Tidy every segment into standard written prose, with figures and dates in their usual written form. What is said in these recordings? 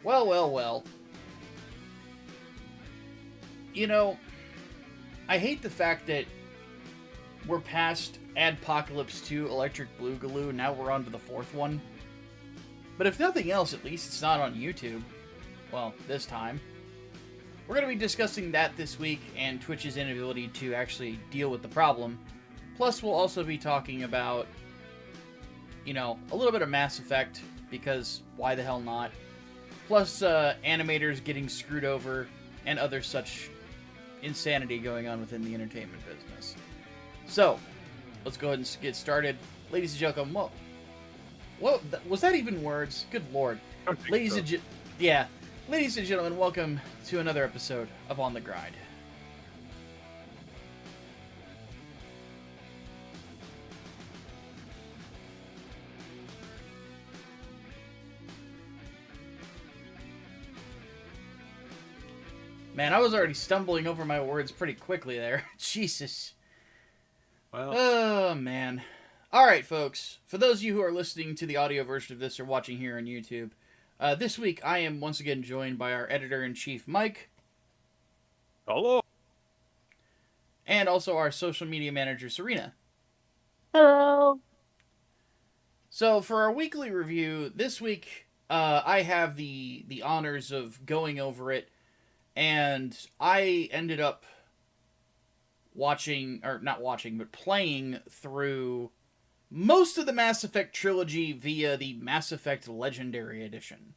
Well, well, well. You know, I hate the fact that we're past Adpocalypse 2 Electric Boogaloo, now we're on to the fourth one. But if nothing else, at least it's not on YouTube. Well, this time. We're going to be discussing that this week and Twitch's inability to actually deal with the problem. Plus, we'll also be talking about, a little bit of Mass Effect, because why the hell not? Plus, animators getting screwed over and other such insanity going on within the entertainment business. So, let's go ahead and get started. Ladies and gentlemen, what was that even words? Good lord. Ladies and gentlemen, welcome to another episode of On the Grind. Man, I was already stumbling over my words pretty quickly there. Jesus. Well. Oh, man. Alright, folks. For those of you who are listening to the audio version of this or watching here on YouTube, this week I am once again joined by our editor-in-chief, Mike. Hello. And also our social media manager, Serena. Hello. So, for our weekly review, this week I have the honors of going over it. And I ended up playing through most of the Mass Effect trilogy via the Mass Effect Legendary Edition.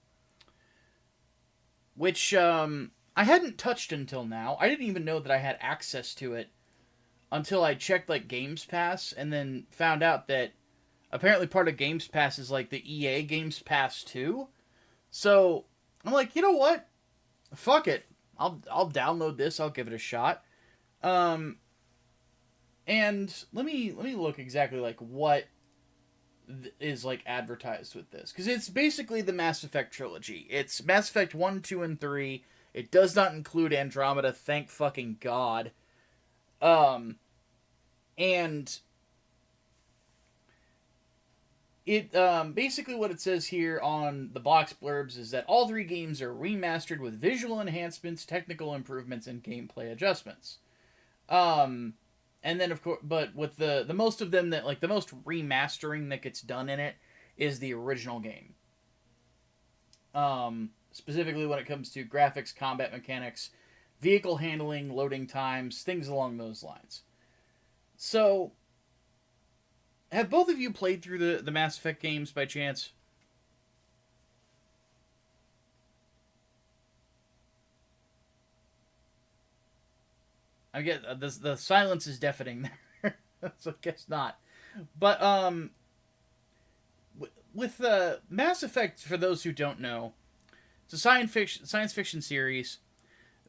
Which, I hadn't touched until now. I didn't even know that I had access to it until I checked, Games Pass, and then found out that apparently part of Games Pass is, the EA Games Pass too. So, I'm like, you know what? Fuck it. I'll download this. I'll give it a shot. And let me look exactly what is advertised with this, because it's basically the Mass Effect trilogy. It's Mass Effect 1, 2, and 3. It does not include Andromeda. Thank fucking God. And it basically what it says here on the box blurbs is that all three games are remastered with visual enhancements, technical improvements, and gameplay adjustments. And then of course, but with the most of them that the most remastering that gets done in it is the original game. Specifically when it comes to graphics, combat mechanics, vehicle handling, loading times, things along those lines. So, have both of you played through the Mass Effect games by chance? I get the silence is deafening there, so I guess not. But with Mass Effect, for those who don't know, it's a science fiction series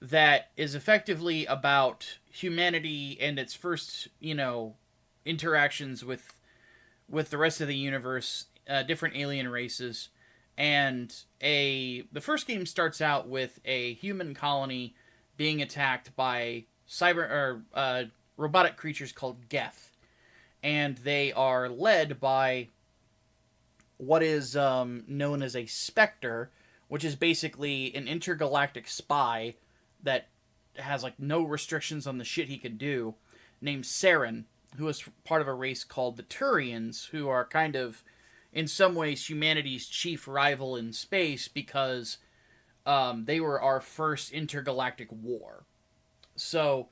that is effectively about humanity and its first, interactions with the rest of the universe, different alien races, and the first game starts out with a human colony being attacked by robotic creatures called Geth, and they are led by what is known as a Spectre, which is basically an intergalactic spy that has no restrictions on the shit he can do, named Saren, who is part of a race called the Turians, who are kind of, in some ways, humanity's chief rival in space because they were our first intergalactic war. So,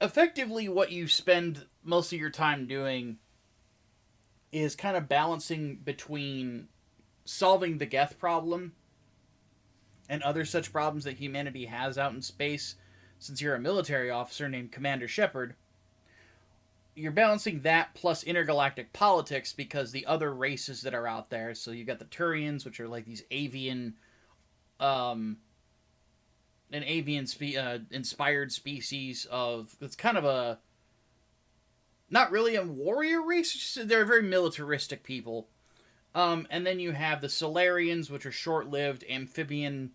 effectively what you spend most of your time doing is kind of balancing between solving the Geth problem and other such problems that humanity has out in space. Since you're a military officer named Commander Shepard, you're balancing that plus intergalactic politics because the other races that are out there, so you got the Turians, which are these avian, inspired species of, it's kind of a, not really a warrior race, they're very militaristic people. And then you have the Solarians, which are short-lived amphibian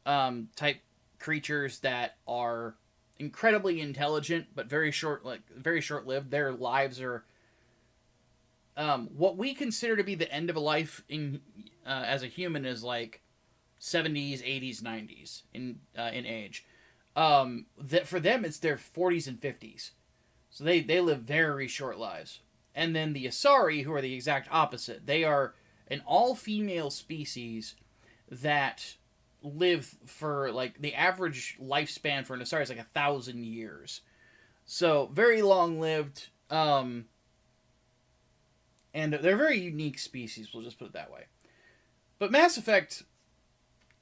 type creatures that are incredibly intelligent, but very short-lived. Their lives are what we consider to be the end of a life in as a human is like 70s, 80s, 90s in age. That for them it's their 40s and 50s, so they live very short lives. And then the Asari, who are the exact opposite, they are an all-female species that live for, like, the average lifespan for an Asari is like 1,000 years. So very long-lived. And they're a very unique species, we'll just put it that way. But Mass Effect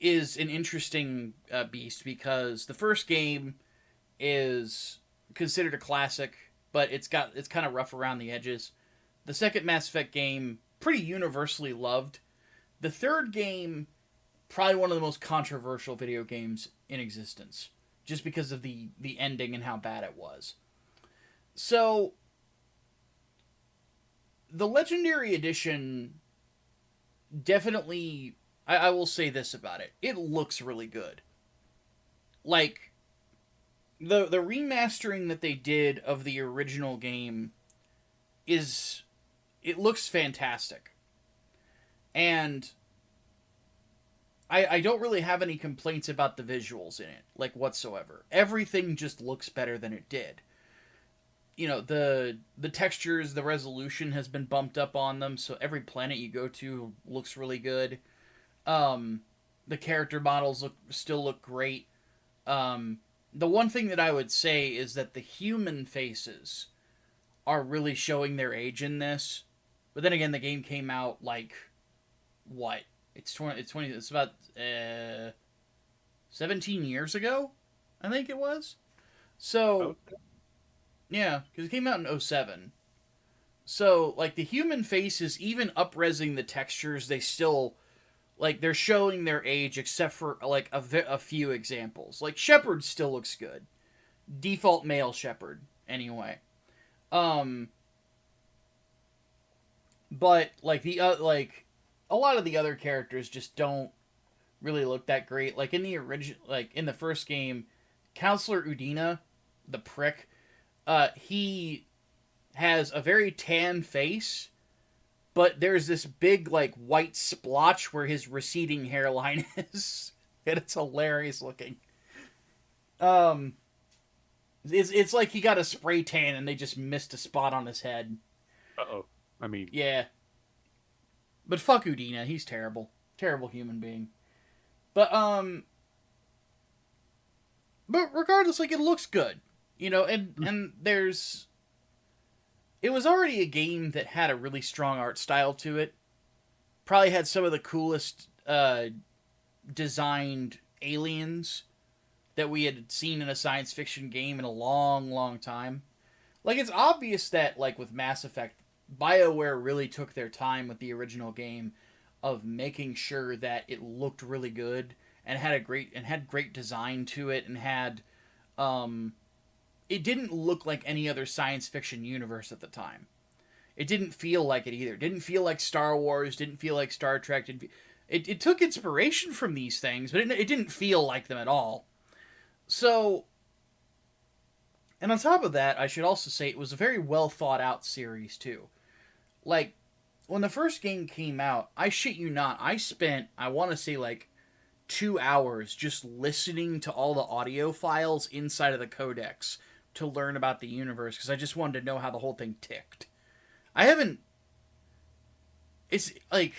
is an interesting beast because the first game is considered a classic, but it's kind of rough around the edges. The second Mass Effect game, pretty universally loved. The third game, probably one of the most controversial video games in existence, just because of the ending and how bad it was. So the Legendary Edition definitely, I will say this about it. It looks really good. Like, the remastering that they did of the original game it looks fantastic. And I don't really have any complaints about the visuals in it, like, whatsoever. Everything just looks better than it did. You know, the textures, the resolution has been bumped up on them, so every planet you go to looks really good. The character models still look great. The one thing that I would say is that the human faces are really showing their age in this. But then again, the game came out, like, what? It's about 17 years ago, I think it was. So, Okay. yeah, because it came out in 2007. So, like, the human faces, even up-resing the textures, they still, like, they're showing their age, except for, like, a few examples. Like, Shepard still looks good. Default male Shepard, anyway. But, like, a lot of the other characters just don't really look that great. Like, in the first game, Counselor Udina, the prick, he has a very tan face, but there's this big, like, white splotch where his receding hairline is. And it's hilarious looking. It's like he got a spray tan and they just missed a spot on his head. Uh-oh. I mean... Yeah. But fuck Udina, he's terrible. Terrible human being. But regardless, like, it looks good. You know, and there's... It was already a game that had a really strong art style to it. Probably had some of the coolest designed aliens that we had seen in a science fiction game in a long, long time. Like, it's obvious that, like, with Mass Effect, BioWare really took their time with the original game of making sure that it looked really good and had great design to it and had it didn't look like any other science fiction universe at the time. It didn't feel like it either. It didn't feel like Star Wars, didn't feel like Star Trek. It took inspiration from these things, but it didn't feel like them at all. So, and on top of that, I should also say it was a very well thought out series too. Like, when the first game came out, I shit you not, I spent, I want to say, like, 2 hours just listening to all the audio files inside of the codex to learn about the universe, because I just wanted to know how the whole thing ticked. It's, like,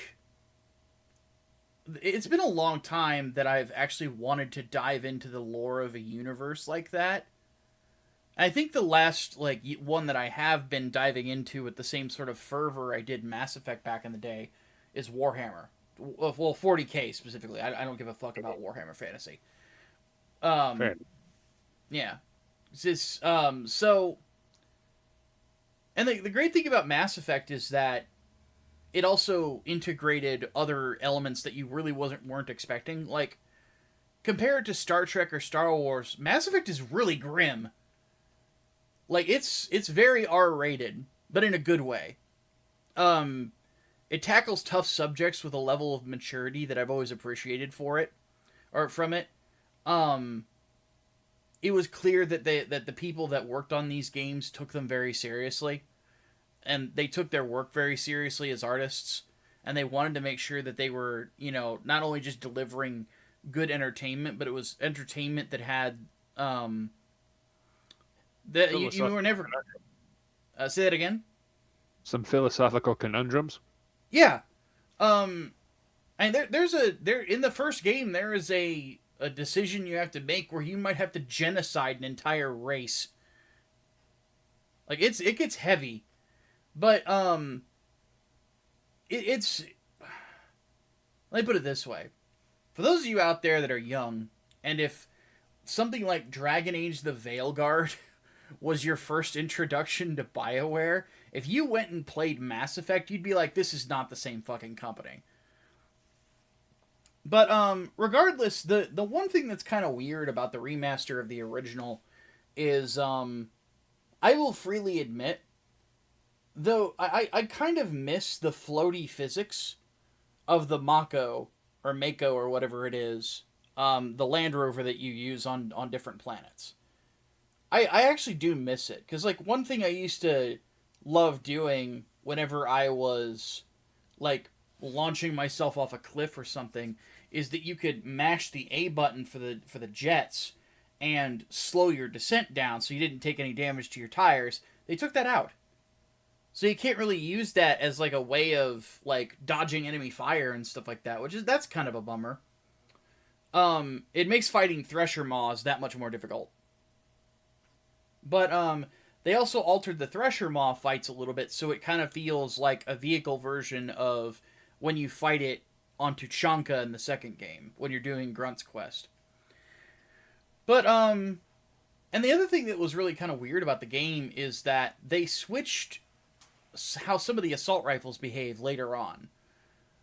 it's been a long time that I've actually wanted to dive into the lore of a universe like that. I think the last, like, one that I have been diving into with the same sort of fervor I did Mass Effect back in the day is Warhammer. Well, 40K specifically. I don't give a fuck about Warhammer Fantasy. Fair. Yeah. So... And the great thing about Mass Effect is that it also integrated other elements that you really weren't expecting. Like, compared to Star Trek or Star Wars, Mass Effect is really grim. Like, it's very R-rated, but in a good way. It tackles tough subjects with a level of maturity that I've always appreciated from it. it was clear that the people that worked on these games took them very seriously, and they took their work very seriously as artists, and they wanted to make sure that they were, not only just delivering good entertainment, but it was entertainment that had that you were never. Say that again. Some philosophical conundrums. Yeah, and there in the first game there is a decision you have to make where you might have to genocide an entire race. Like it gets heavy, but it's. Let me put it this way: for those of you out there that are young, and if something like Dragon Age: The Veilguard was your first introduction to BioWare, if you went and played Mass Effect, you'd be like, this is not the same fucking company. But regardless, the one thing that's kind of weird about the remaster of the original is I will freely admit, though I kind of miss the floaty physics of the Mako or Mako or whatever it is, the Land Rover that you use on different planets. I actually do miss it, because like one thing I used to love doing whenever I was like launching myself off a cliff or something is that you could mash the A button for the jets and slow your descent down so you didn't take any damage to your tires. They took that out. So you can't really use that as like a way of like dodging enemy fire and stuff like that, that's kind of a bummer. It makes fighting Thresher Maws that much more difficult. But they also altered the Thresher Maw fights a little bit, so it kind of feels like a vehicle version of when you fight it on Tuchanka in the second game, when you're doing Grunt's Quest. But, and the other thing that was really kind of weird about the game is that they switched how some of the assault rifles behave later on.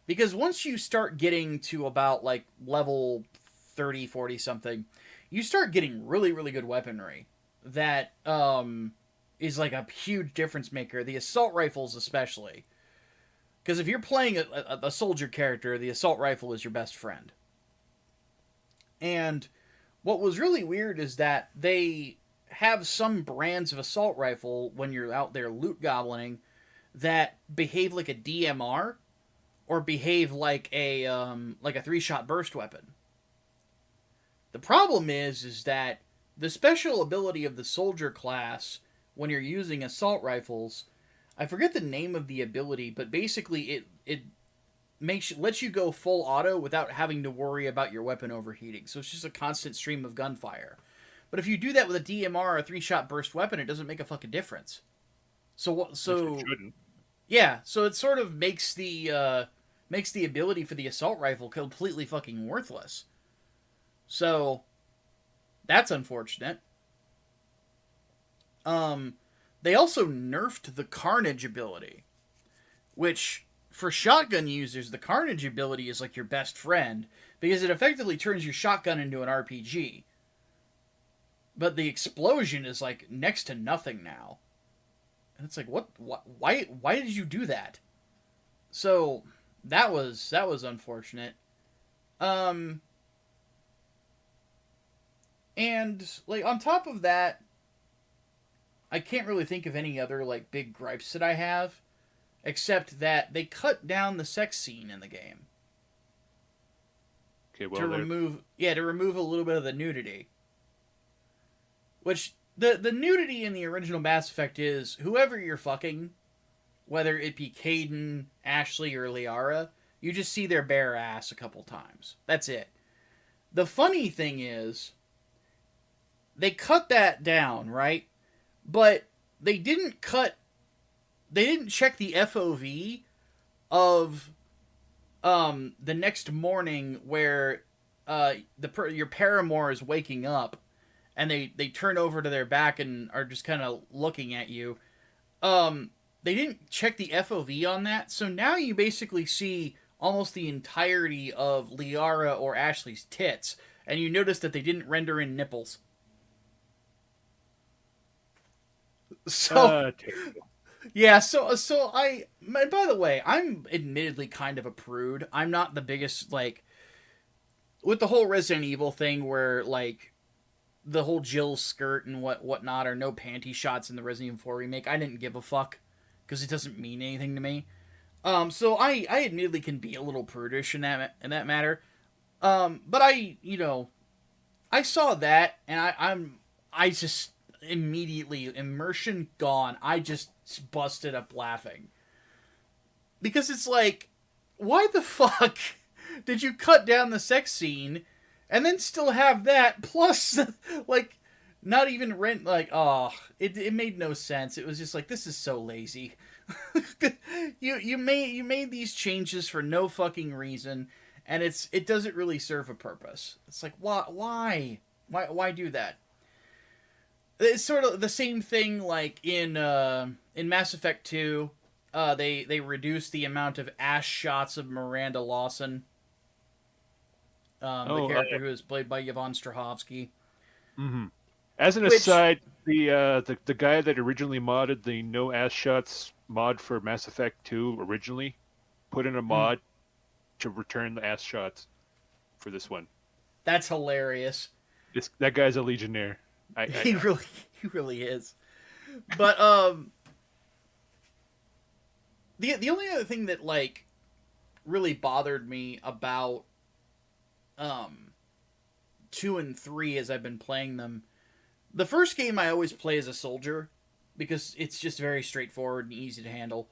Because once you start getting to about, like, level 30, 40 something, you start getting really, really good weaponry that is like a huge difference maker. The assault rifles especially. Because if you're playing a soldier character, the assault rifle is your best friend. And what was really weird is that they have some brands of assault rifle when you're out there loot goblining that behave like a DMR or behave like a 3-shot burst weapon. The problem is that the special ability of the soldier class when you're using assault rifles, I forget the name of the ability, but basically it lets you go full auto without having to worry about your weapon overheating. So it's just a constant stream of gunfire. But if you do that with a DMR or a 3-shot burst weapon, it doesn't make a fucking difference. So yeah, so it sort of makes the ability for the assault rifle completely fucking worthless. So that's unfortunate. They also nerfed the Carnage ability, which for shotgun users, the Carnage ability is like your best friend because it effectively turns your shotgun into an RPG. But the explosion is like next to nothing now. And it's like, what why did you do that? So that was unfortunate. And like on top of that, I can't really think of any other like big gripes that I have, except that they cut down the sex scene in the game. Okay, well, to remove a little bit of the nudity. Which the nudity in the original Mass Effect is whoever you're fucking, whether it be Kaidan, Ashley, or Liara, you just see their bare ass a couple times. That's it. The funny thing is, they cut that down, right? But they didn't check the FOV of the next morning where your paramour is waking up and they turn over to their back and are just kind of looking at you. They didn't check the FOV on that, so now you basically see almost the entirety of Liara or Ashley's tits, and you notice that they didn't render in nipples. So, yeah, so by the way, I'm admittedly kind of a prude. I'm not the biggest, like, with the whole Resident Evil thing where, like, the whole Jill skirt and whatnot, or no panty shots in the Resident Evil 4 remake, I didn't give a fuck because it doesn't mean anything to me. So I admittedly can be a little prudish in that matter. But I saw that and I just immediately, immersion gone. I just busted up laughing because it's like, why the fuck did you cut down the sex scene and then still have that plus like not even rent, like, oh, it made no sense. It was just like, this is so lazy. you made these changes for no fucking reason, and it doesn't really serve a purpose. It's like, why do that? It's sort of the same thing like in Mass Effect 2. They reduced the amount of ass shots of Miranda Lawson, the character who is played by Yvonne Strahovski. Mm-hmm. As an aside, the guy that originally modded the no ass shots mod for Mass Effect 2 originally put in a mod to return the ass shots for this one. That's hilarious. That guy's a legionnaire. He really is. But the only other thing that like really bothered me about 2 and 3 as I've been playing them, the first game I always play as a soldier because it's just very straightforward and easy to handle.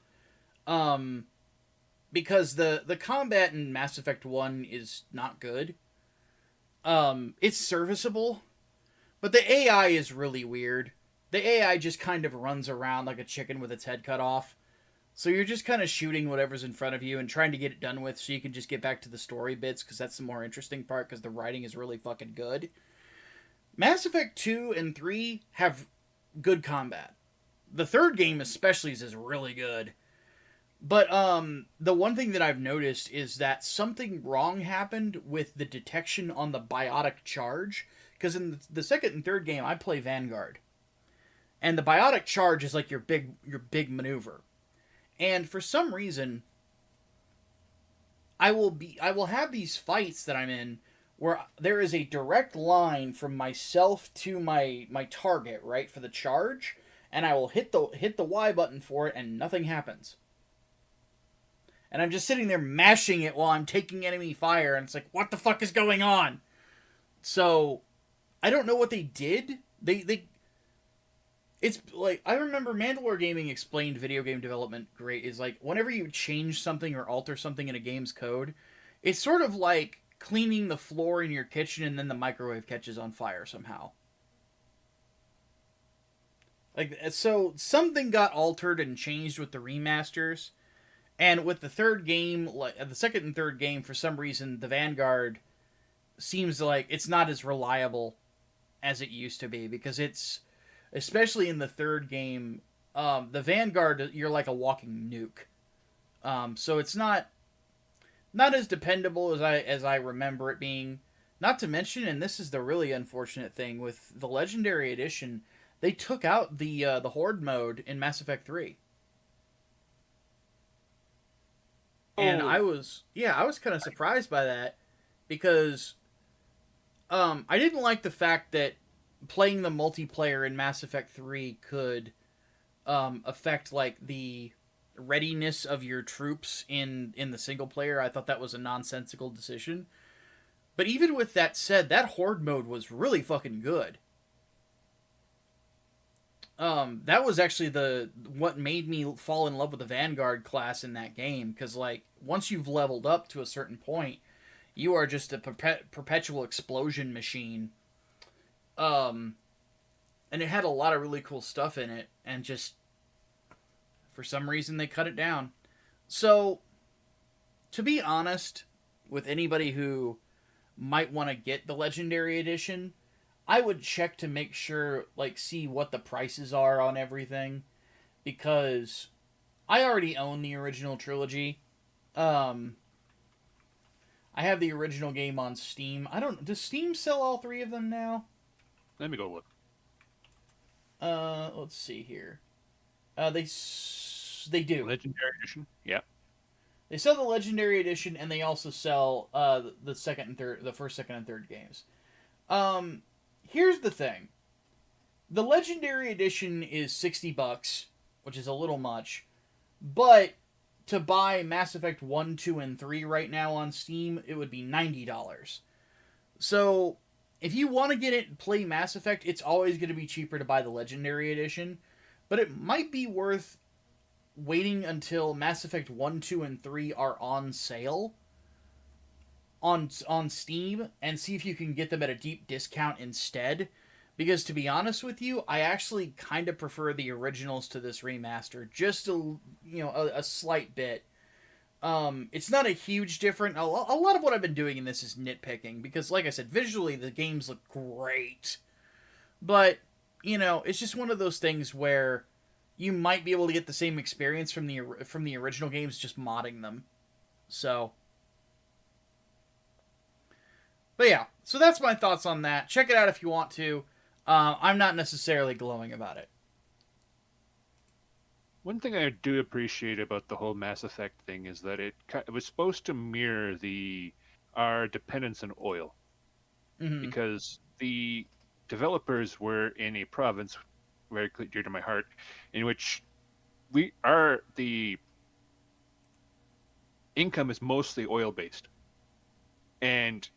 Because the combat in Mass Effect 1 is not good. It's serviceable, but the AI is really weird. The AI just kind of runs around like a chicken with its head cut off. So you're just kind of shooting whatever's in front of you and trying to get it done with so you can just get back to the story bits, because that's the more interesting part, because the writing is really fucking good. Mass Effect 2 and 3 have good combat. The third game especially is really good. But the one thing that I've noticed is that something wrong happened with the detection on the biotic charge. Because in the second and third game, I play Vanguard. And the biotic charge is like your big maneuver. And for some reason, I will have these fights that I'm in where there is a direct line from myself to my target, right, for the charge, and I will hit the Y button for it and nothing happens. And I'm just sitting there mashing it while I'm taking enemy fire, and it's like, what the fuck is going on? So I don't know what they did. It's like, I remember Mandalore Gaming explained video game development great, is like, whenever you change something or alter something in a game's code, it's sort of like cleaning the floor in your kitchen and then the microwave catches on fire somehow. Like, so something got altered and changed with the remasters, and with the third game, like the second and third game, for some reason, the Vanguard seems like it's not as reliable as it used to be, because it's, especially in the third game, the Vanguard, you're like a walking nuke. So it's not as dependable as I remember it being. Not to mention, and this is the really unfortunate thing, with the Legendary Edition, they took out the Horde mode in Mass Effect 3. And I was kind of surprised by that, because I didn't like the fact that playing the multiplayer in Mass Effect 3 could affect like the readiness of your troops in the single player. I thought that was a nonsensical decision. But even with that said, that Horde mode was really fucking good. That was actually what made me fall in love with the Vanguard class in that game, because like once you've leveled up to a certain point, you are just a perpetual explosion machine. And it had a lot of really cool stuff in it, and just for some reason they cut it down. So, to be honest, with anybody who might want to get the Legendary Edition, I would check to make sure, like, see what the prices are on everything, because I already own the original trilogy. I have the original game on Steam. Does Steam sell all three of them now? Let me go look. Let's see here. They do. Legendary Edition? Yeah. They sell the Legendary Edition, and they also sell the first, second, and third games. here's the thing. The Legendary Edition is $60, which is a little much, but to buy Mass Effect 1, 2, and 3 right now on Steam, it would be $90. So, if you want to get it and play Mass Effect, it's always going to be cheaper to buy the Legendary Edition, but it might be worth waiting until Mass Effect 1, 2, and 3 are on sale on Steam and see if you can get them at a deep discount instead. Because to be honest with you, I actually kind of prefer the originals to this remaster, just a slight bit. It's not a huge difference. A lot of what I've been doing in this is nitpicking because, like I said, visually the games look great, but it's just one of those things where you might be able to get the same experience from the original games just modding them. So. But yeah, so that's my thoughts on that. Check it out if you want to. I'm not necessarily glowing about it. One thing I do appreciate about the whole Mass Effect thing is that it was supposed to mirror our dependence on oil. Mm-hmm. Because the developers were in a province very dear to my heart, in which the income is mostly oil-based. And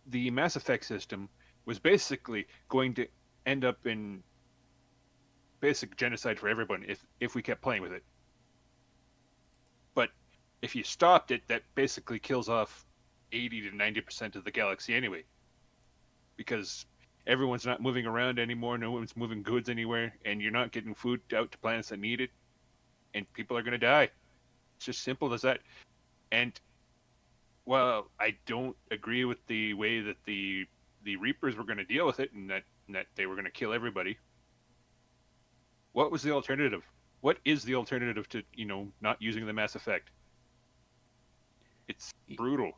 the Mass Effect system was basically going to end up in basic genocide for everyone if we kept playing with it. But if you stopped it, that basically kills off 80 to 90% of the galaxy anyway. Because everyone's not moving around anymore, no one's moving goods anywhere, and you're not getting food out to planets that need it, and people are going to die. It's just simple as that. And well, I don't agree with the way that the Reapers were going to deal with it, and that they were going to kill everybody. What was the alternative? What is the alternative to not using the Mass Effect? It's brutal.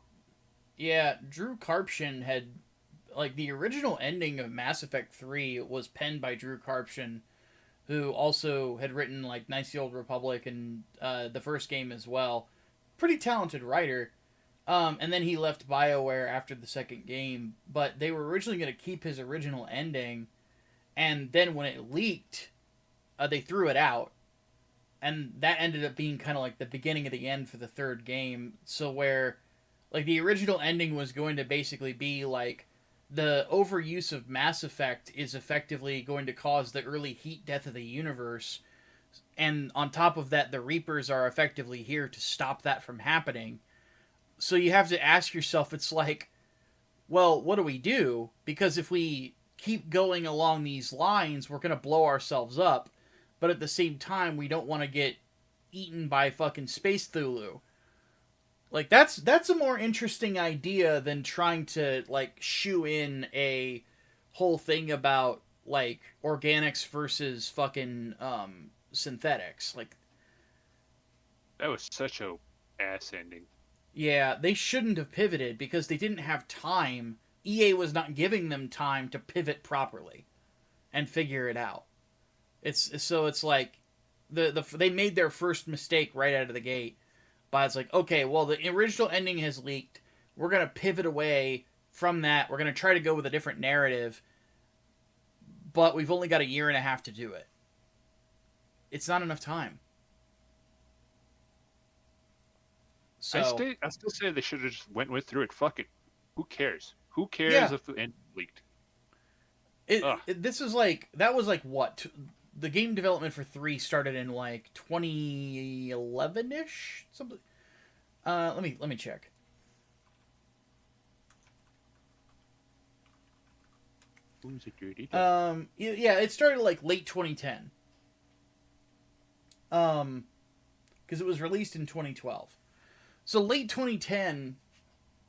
Yeah, Drew Karpyshyn had the original ending of Mass Effect 3 was penned by Drew Karpyshyn, who also had written Knights of the Old Republic and the first game as well. Pretty talented writer. And then he left BioWare after the second game, but they were originally going to keep his original ending, and then when it leaked, they threw it out, and that ended up being kind of the beginning of the end for the third game, so where, the original ending was going to basically be, the overuse of Mass Effect is effectively going to cause the early heat death of the universe, and on top of that, the Reapers are effectively here to stop that from happening. So you have to ask yourself, it's well, what do we do? Because if we keep going along these lines, we're going to blow ourselves up. But at the same time, we don't want to get eaten by fucking Space Thulu. That's a more interesting idea than trying to, shoe in a whole thing about, organics versus fucking, synthetics. That was such a ass ending. Yeah, they shouldn't have pivoted because they didn't have time. EA was not giving them time to pivot properly and figure it out. It's they made their first mistake right out of the gate. But it's okay, well, the original ending has leaked. We're going to pivot away from that. We're going to try to go with a different narrative. But we've only got a year and a half to do it. It's not enough time. So, I still say they should have just went through it. Fuck it. Who cares? Who cares if the end leaked? That was what? The game development for 3 started in 2011-ish? Something. Let me check. Who's it, dirty? Yeah, it started late 2010. Because it was released in 2012. So late 2010,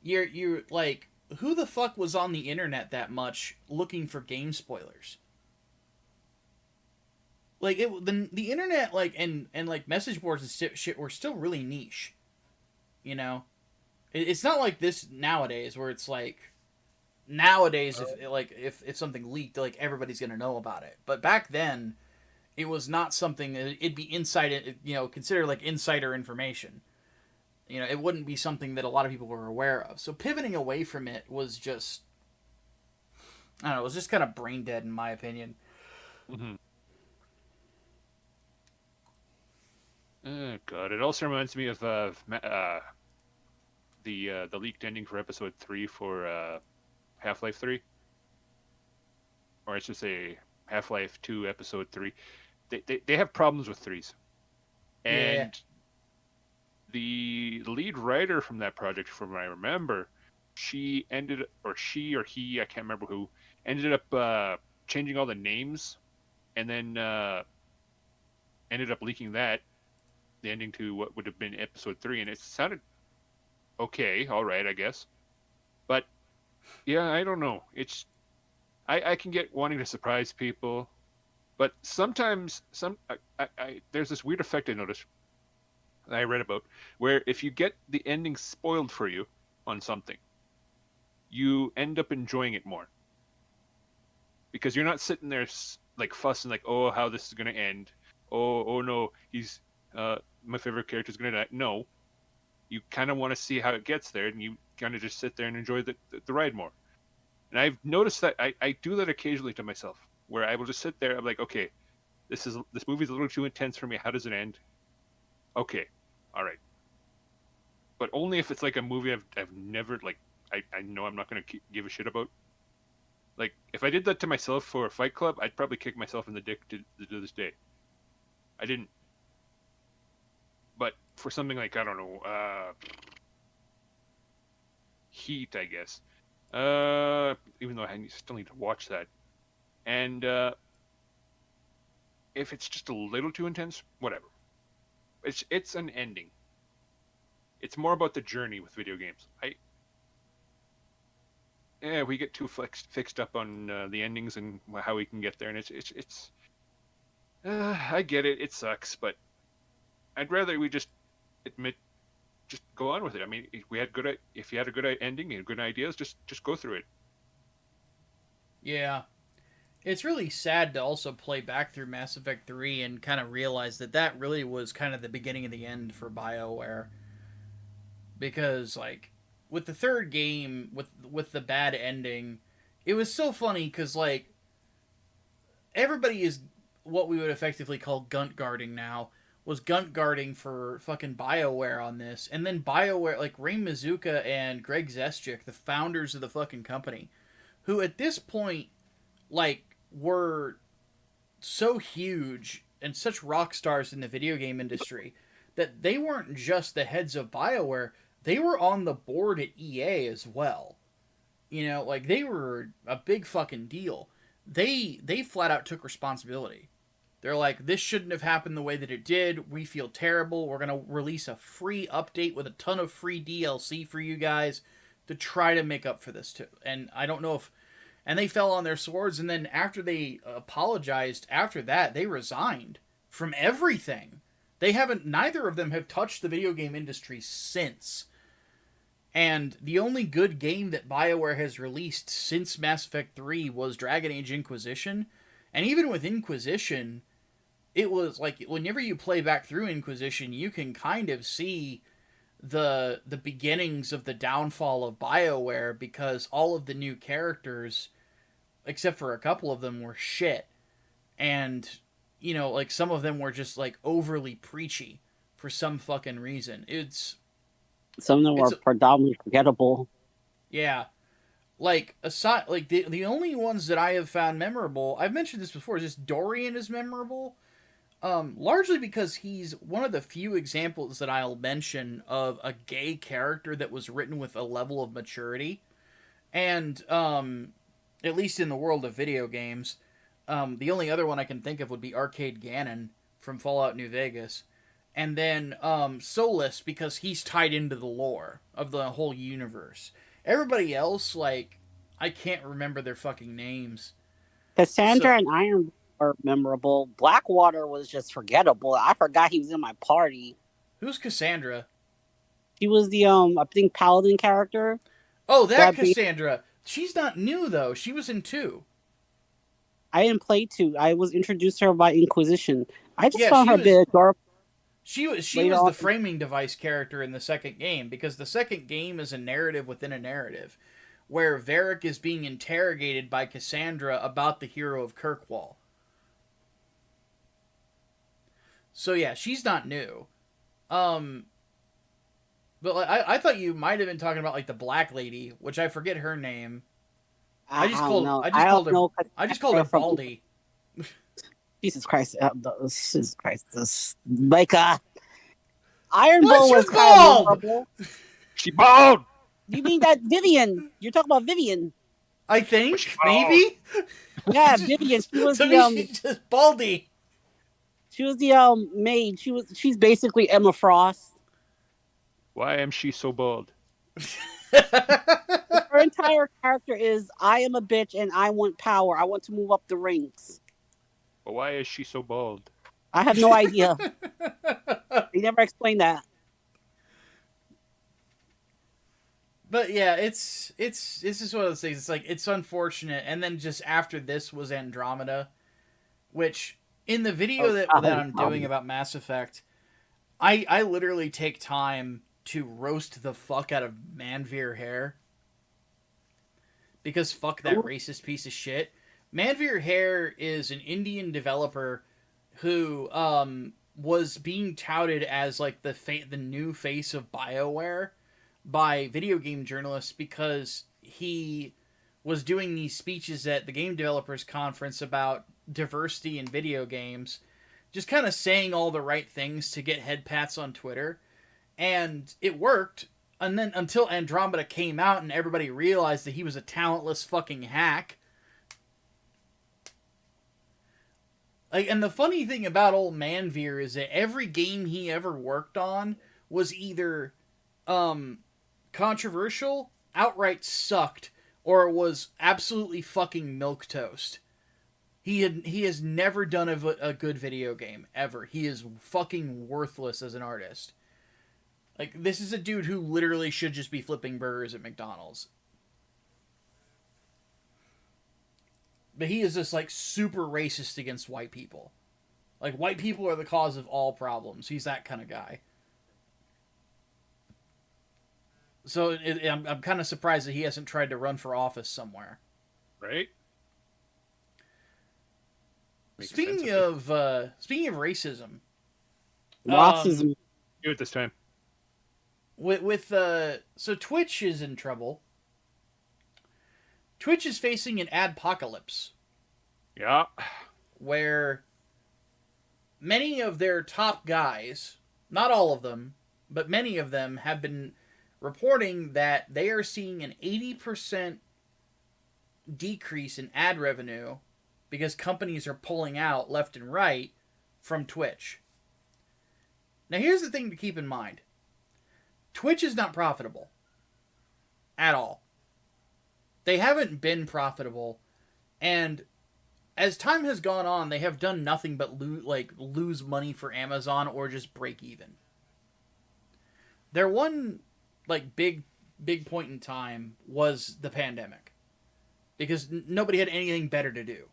you're who the fuck was on the internet that much looking for game spoilers? The internet and message boards and shit were still really niche. It's not like this nowadays where it's nowadays if something leaked, everybody's gonna know about it. But back then, it was not something. It'd be considered insider information. It wouldn't be something that a lot of people were aware of. So pivoting away from it was just I don't know, it was just kind of brain dead in my opinion. Mm-hmm. Oh god, it also reminds me of the leaked ending for episode 3 for Half-Life 3, or I should say Half-Life 2 episode 3. They have problems with threes, and Yeah. the lead writer from that project, from what I remember, she or he, I can't remember who, ended up changing all the names, and then ended up leaking the ending to what would have been episode 3, and it sounded okay, all right, I guess. But yeah, I don't know. I can get wanting to surprise people, but sometimes there's this weird effect I noticed that I read about, where if you get the ending spoiled for you on something, you end up enjoying it more, because you're not sitting there like fussing like, oh, how this is going to end. Oh no, he's my favorite character is going to die. No, you kind of want to see how it gets there, and you kind of just sit there and enjoy the ride more. And I've noticed that I do that occasionally to myself, where I will just sit there. I'm like, okay, this movie's a little too intense for me. How does it end? Okay, all right. But only if it's like a movie I've never, like, I know I'm not going to give a shit about. Like, if I did that to myself for Fight Club, I'd probably kick myself in the dick to this day. I didn't. But for something like, I don't know, Heat, I guess. Even though I still need to watch that. And if it's just a little too intense, whatever. It's an ending. It's more about the journey with video games. We get too fixed up on the endings and how we can get there, and it's. I get it. It sucks, but I'd rather we just go on with it. I mean, if you had a good ending and good ideas, just go through it. Yeah. It's really sad to also play back through Mass Effect 3 and kind of realize that really was kind of the beginning of the end for BioWare. Because, like, with the third game, with the bad ending, it was so funny because, like, everybody is what we would effectively call gunt guarding now, was gunt guarding for fucking BioWare on this. And then BioWare, like, Ray Mizuka and Greg Zeschik, the founders of the fucking company, who at this point, like, were so huge and such rock stars in the video game industry that they weren't just the heads of BioWare, they were on the board at EA as well. You know, like, they were a big fucking deal. They flat out took responsibility. They're like, this shouldn't have happened the way that it did. We feel terrible. We're going to release a free update with a ton of free DLC for you guys to try to make up for this too. And I don't know if... And they fell on their swords, and then after they apologized, after that, they resigned from everything. Neither of them have touched the video game industry since. And the only good game that BioWare has released since Mass Effect 3 was Dragon Age Inquisition. And even with Inquisition, it was like, whenever you play back through Inquisition, you can kind of see the beginnings of the downfall of BioWare, because all of the new characters, except for a couple of them, were shit. And, you know, like, some of them were just, like, overly preachy for some fucking reason. Some of them were predominantly forgettable. Yeah. Like, aside, like, the only ones that I have found memorable, I've mentioned this before, is just Dorian is memorable. Largely because he's one of the few examples that I'll mention of a gay character that was written with a level of maturity. And, at least in the world of video games, the only other one I can think of would be Arcade Gannon from Fallout New Vegas. And then, Solus, because he's tied into the lore of the whole universe. Everybody else, like, I can't remember their fucking names. Cassandra and Iron are memorable. Blackwater was just forgettable. I forgot he was in my party. Who's Cassandra? She was the, I think, Paladin character. Oh, that Cassandra! She's not new, though. She was in 2. I didn't play 2. I was introduced to her by Inquisition. I just found her a bit adorable. She was the framing device character in the second game, because the second game is a narrative within a narrative. where Varric is being interrogated by Cassandra about the hero of Kirkwall. So yeah, she's not new. But I thought you might have been talking about like the black lady, which I forget her name. I just called her Baldy. Jesus Christ! Jesus Christ! This Micah. Iron Bull was kind of memorable. She bald. You mean that Vivian? You're talking about Vivian. I think maybe. Yeah, Vivian. She was she's just Baldy. She was the maid. She's basically Emma Frost. Why am she so bald? Her entire character is, I am a bitch and I want power. I want to move up the ranks. But why is she so bald? I have no idea. They never explained that. But yeah, it's just one of those things. It's like, it's unfortunate. And then just after this was Andromeda, which in the video that I'm doing about Mass Effect, I literally take time to roast the fuck out of Manveer Hair. Because fuck that racist piece of shit. Manveer Hair is an Indian developer who was being touted as like the new face of BioWare by video game journalists because he was doing these speeches at the Game Developers Conference about diversity in video games, just kind of saying all the right things to get head pats on Twitter. And it worked, and then until Andromeda came out and everybody realized that he was a talentless fucking hack. Like, and the funny thing about old Manveer is that every game he ever worked on was either controversial, outright sucked, or was absolutely fucking milquetoast. He has never done a good video game, ever. He is fucking worthless as an artist. Like, this is a dude who literally should just be flipping burgers at McDonald's. But he is just, like, super racist against white people. Like, white people are the cause of all problems. He's that kind of guy. So, I'm kind of surprised that he hasn't tried to run for office somewhere. Right? Speaking of racism. Racism. Do it this time. So Twitch is in trouble. Twitch is facing an adpocalypse. Yeah. Where many of their top guys, not all of them, but many of them have been reporting that they are seeing an 80% decrease in ad revenue because companies are pulling out left and right from Twitch. Now here's the thing to keep in mind. Twitch is not profitable. At all. They haven't been profitable. And as time has gone on, they have done nothing but lose money for Amazon or just break even. Their one big point in time was the pandemic. Because nobody had anything better to do.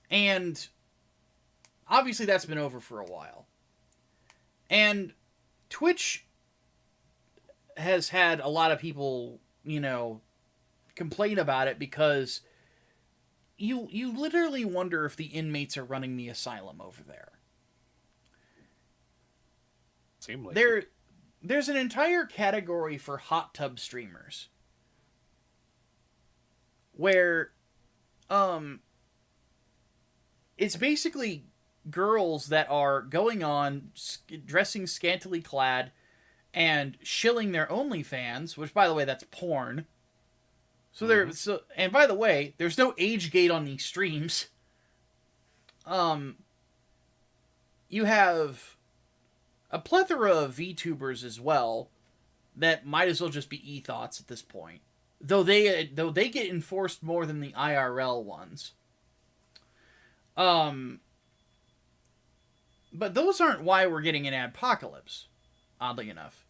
And obviously that's been over for a while. And Twitch has had a lot of people, complain about it because you literally wonder if the inmates are running the asylum over there. Seemed like there's an entire category for hot tub streamers where it's basically girls that are going on, dressing scantily clad, and shilling their OnlyFans, which, by the way, that's porn. So and by the way, there's no age gate on these streams. You have a plethora of VTubers as well that might as well just be e-thoughts at this point. Though they get enforced more than the IRL ones. But those aren't why we're getting an adpocalypse, oddly enough.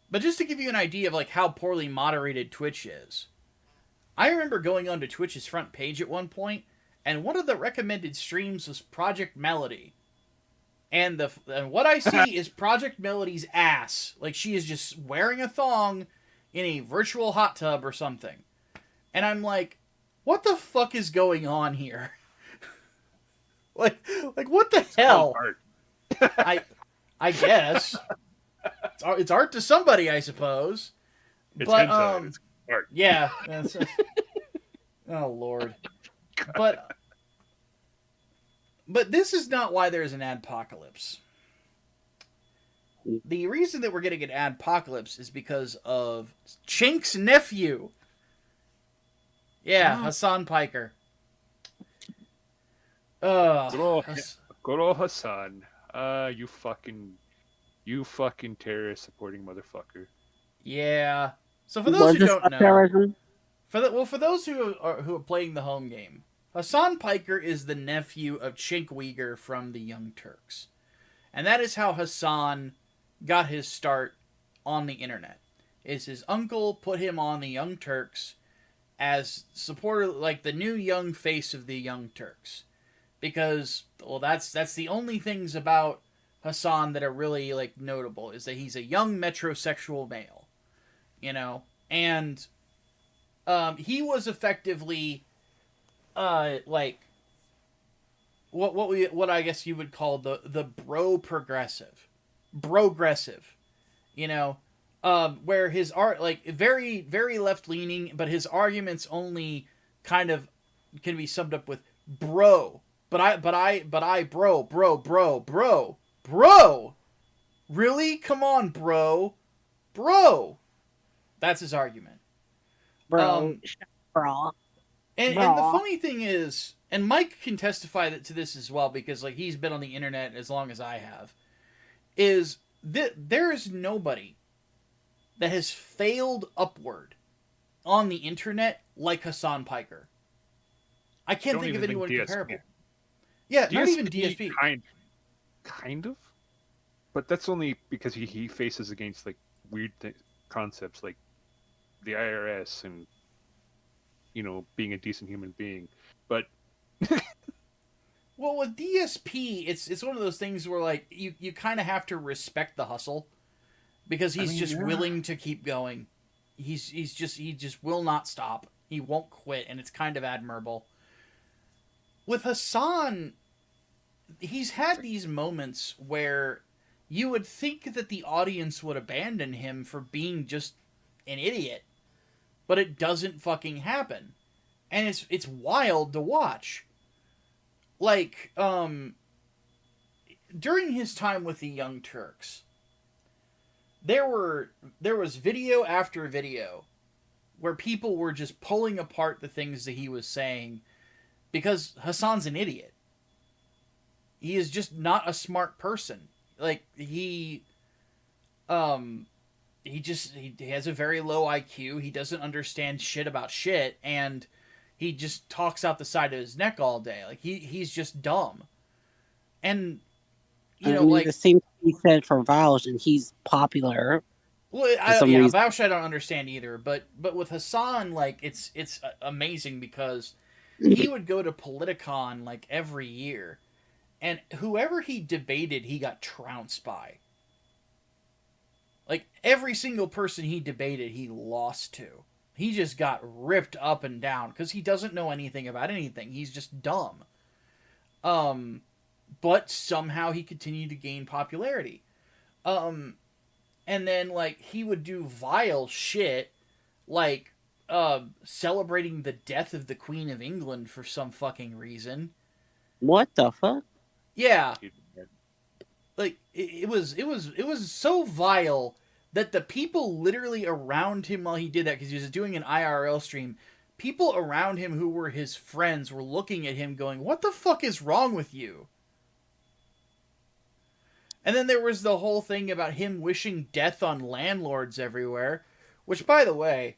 But just to give you an idea of how poorly moderated Twitch is, I remember going onto Twitch's front page at one point, and one of the recommended streams was Project Melody. And what I see is Project Melody's ass. She is just wearing a thong in a virtual hot tub or something. And I'm like, what the fuck is going on here? like what the hell? I guess it's art to somebody, I suppose. It's but hentai. It's art. Yeah. Oh Lord. But this is not why there's an adpocalypse. The reason that we're getting an adpocalypse is because of Chink's nephew. Yeah, Hasan Piker. Good old Hasan. You fucking terrorist supporting motherfucker. Yeah. So for those who don't know, terrorism? for those who are playing the home game, Hasan Piker is the nephew of Chink Uyghur from the Young Turks, and that is how Hasan got his start on the internet. Is his uncle put him on the Young Turks as supporter, like the new young face of the Young Turks, because that's the only things about Hasan that are really like notable, is that he's a young metrosexual male, and he was effectively like what I guess you would call the progressive, where his art, like, very, very left-leaning, but his arguments only kind of can be summed up with bro. Bro. Really? Come on, bro. That's his argument. Bro. And the funny thing is, and Mike can testify to this as well, because like he's been on the internet as long as I have, is that there is nobody that has failed upward on the internet like Hasan Piker. I can't think of anyone comparable. Yeah, DSP, not even DSP. Kind of. But that's only because he faces against like weird concepts like the IRS and being a decent human being. But well, with DSP, it's one of those things where like you kind of have to respect the hustle, because he's willing to keep going. He just will not stop. He won't quit, and it's kind of admirable. With Hasan, he's had these moments where you would think that the audience would abandon him for being just an idiot, but it doesn't fucking happen. And it's wild to watch. Like, during his time with the Young Turks, there was video after video where people were just pulling apart the things that he was saying, because Hasan's an idiot. He is just not a smart person. Like, he has a very low IQ. He doesn't understand shit about shit, and he just talks out the side of his neck all day. Like, he's just dumb. And the same thing he said for Vouch, and he's popular. Well, Vouch I don't understand either, but with Hasan, like, it's amazing, because he would go to Politicon like every year, and whoever he debated, he got trounced by. Like, every single person he debated, he lost to. He just got ripped up and down, because he doesn't know anything about anything. He's just dumb. But somehow he continued to gain popularity. And then, like, he would do vile shit, like, celebrating the death of the Queen of England for some fucking reason. What the fuck? Yeah. Like, it was so vile that the people literally around him while he did that, because he was doing an IRL stream, people around him who were his friends were looking at him going, what the fuck is wrong with you? And then there was the whole thing about him wishing death on landlords everywhere, which, by the way,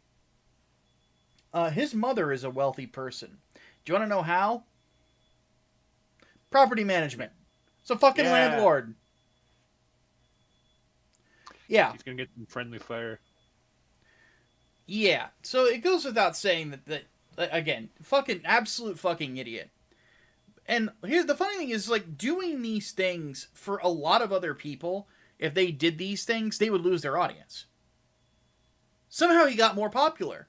his mother is a wealthy person. Do you want to know how? Property management. So fucking landlord. Yeah. He's going to get some friendly fire. Yeah. So it goes without saying that again, fucking absolute fucking idiot. And here's the funny thing is, like, doing these things for a lot of other people, if they did these things, they would lose their audience. Somehow he got more popular.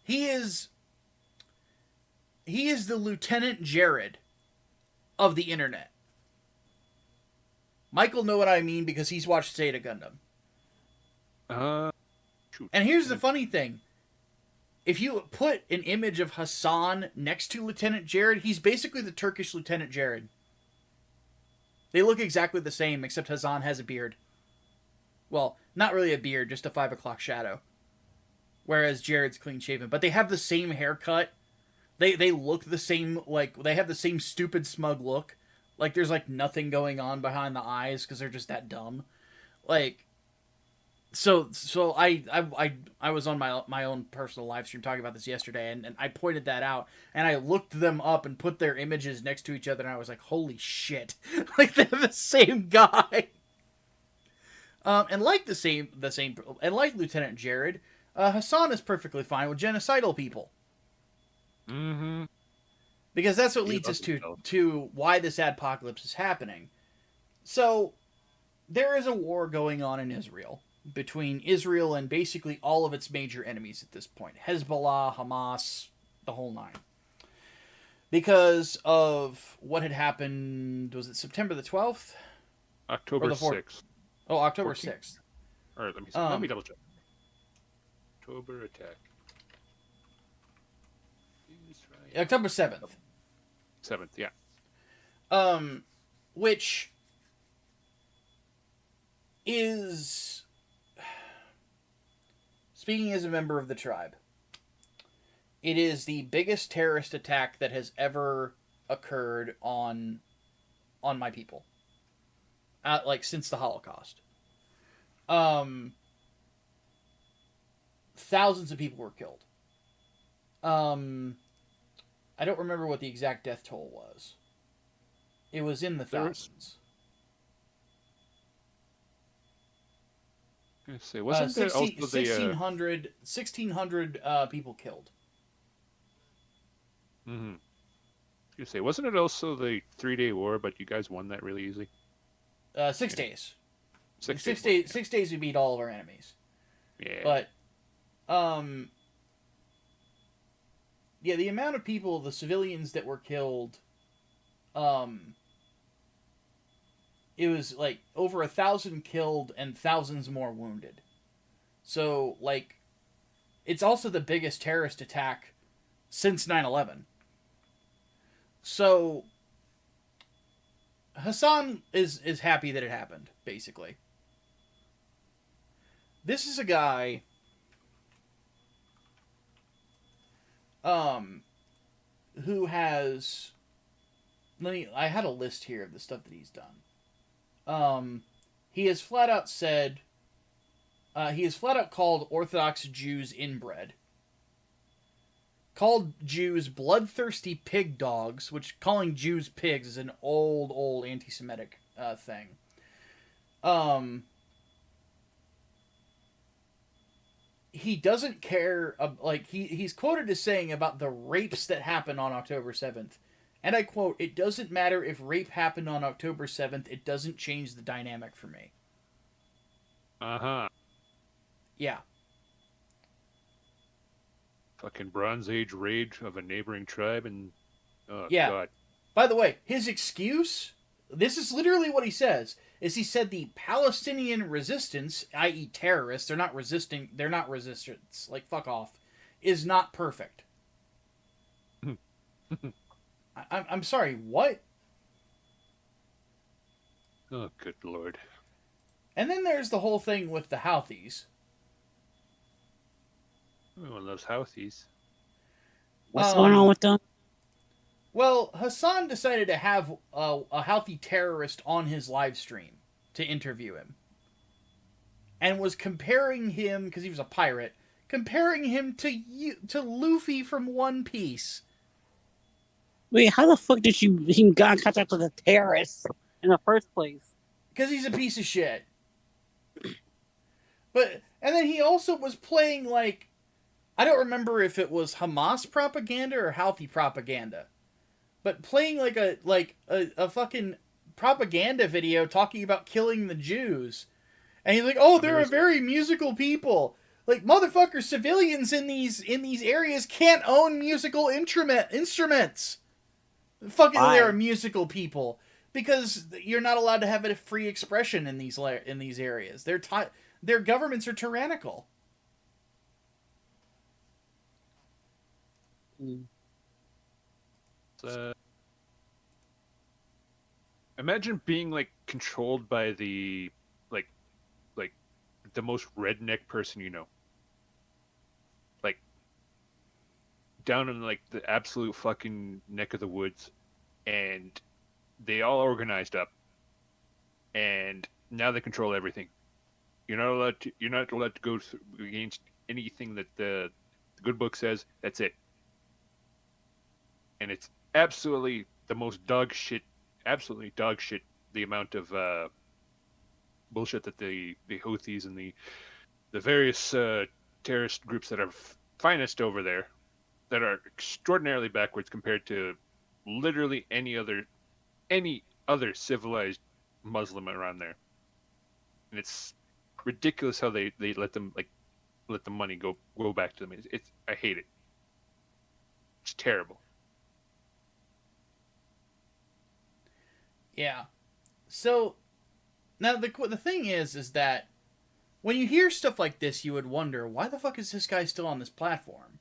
He is the Lieutenant Jared of the internet. Michael know what I mean because he's watched Zeta Gundam. Shoot. And here's the funny thing. If you put an image of Hasan next to Lieutenant Jared, he's basically the Turkish Lieutenant Jared. They look exactly the same, except Hasan has a beard. Well, not really a beard, just a 5 o'clock shadow. Whereas Jared's clean shaven. But they have the same haircut. They look the same, like, they have the same stupid smug look. Like, there's, like, nothing going on behind the eyes because they're just that dumb. Like, so I was on my own personal live stream talking about this yesterday, and I pointed that out, and I looked them up and put their images next to each other, and I was like, holy shit. Like, they're the same guy. And like and like Lieutenant Jared, Hasan is perfectly fine with genocidal people. Mm-hmm. Because that's what leads us to why this adpocalypse is happening. So, there is a war going on in Israel, between Israel and basically all of its major enemies at this point. Hezbollah, Hamas, the whole nine. Because of what had happened, was it September the 12th? October 6th. Oh, October 14th. 6th. All right, let me double check. October attack. October 7th. 7th, yeah. Which is, speaking as a member of the tribe, it is the biggest terrorist attack that has ever occurred on my people. Like, since the Holocaust. Thousands of people were killed. I don't remember what the exact death toll was. It was in the thousands. I was gonna say, wasn't there also 1,600 people killed. Mm-hmm. I was gonna say, wasn't it also the 3-day war, but you guys won that really easy? 6 days. 6 days. days. 6 days we beat all of our enemies. Yeah. But, yeah, the amount of people, the civilians that were killed, it was like over 1,000 killed and thousands more wounded. So, like, it's also the biggest terrorist attack since 9/11. So, Hasan is happy that it happened, basically. This is a guy who has, I had a list here of the stuff that he's done. He has flat out said, he has flat out called Orthodox Jews inbred. Called Jews bloodthirsty pig dogs, which calling Jews pigs is an old anti-Semitic thing. He doesn't care, like, he's quoted as saying about the rapes that happened on October 7th. And I quote, "It doesn't matter if rape happened on October 7th, it doesn't change the dynamic for me." Uh-huh. Yeah. Fucking Bronze Age rage of a neighboring tribe and... Oh, yeah. God. By the way, his excuse, this is literally what he says, is he said the Palestinian resistance, i.e. terrorists, they're not resistance, like, fuck off, is not perfect. I'm sorry, what? Oh, good lord. And then there's the whole thing with the Houthis. Everyone loves Houthis. What's going on with them? Well, Hasan decided to have a Houthi terrorist on his live stream to interview him. And was comparing him, because he was a pirate, comparing him to Luffy from One Piece. Wait, how the fuck did you even got in contact with a terrorist in the first place? Because he's a piece of shit. And then he also was playing, like, I don't remember if it was Hamas propaganda or Houthi propaganda, but playing like a fucking propaganda video talking about killing the Jews, And he's like, "Oh, they're a very musical people." Like, motherfucker, civilians in these areas can't own musical instruments. Fucking, they're musical people because you're not allowed to have a free expression in these areas. Their governments are tyrannical. Imagine being like controlled by the the most redneck person you know. Like down in like the absolute fucking neck of the woods, and they all organized up, and now they control everything. You're not allowed to go against anything that the good book says. That's it. And it's absolutely the most dog shit. Absolutely dog shit. The amount of bullshit that the Houthis and the various terrorist groups that are finest over there, that are extraordinarily backwards compared to literally any other civilized Muslim around there. And it's ridiculous how they let them let the money go back to them. I hate it. It's terrible. Yeah. So now the thing is that when you hear stuff like this, you would wonder, why the fuck is this guy still on this platform?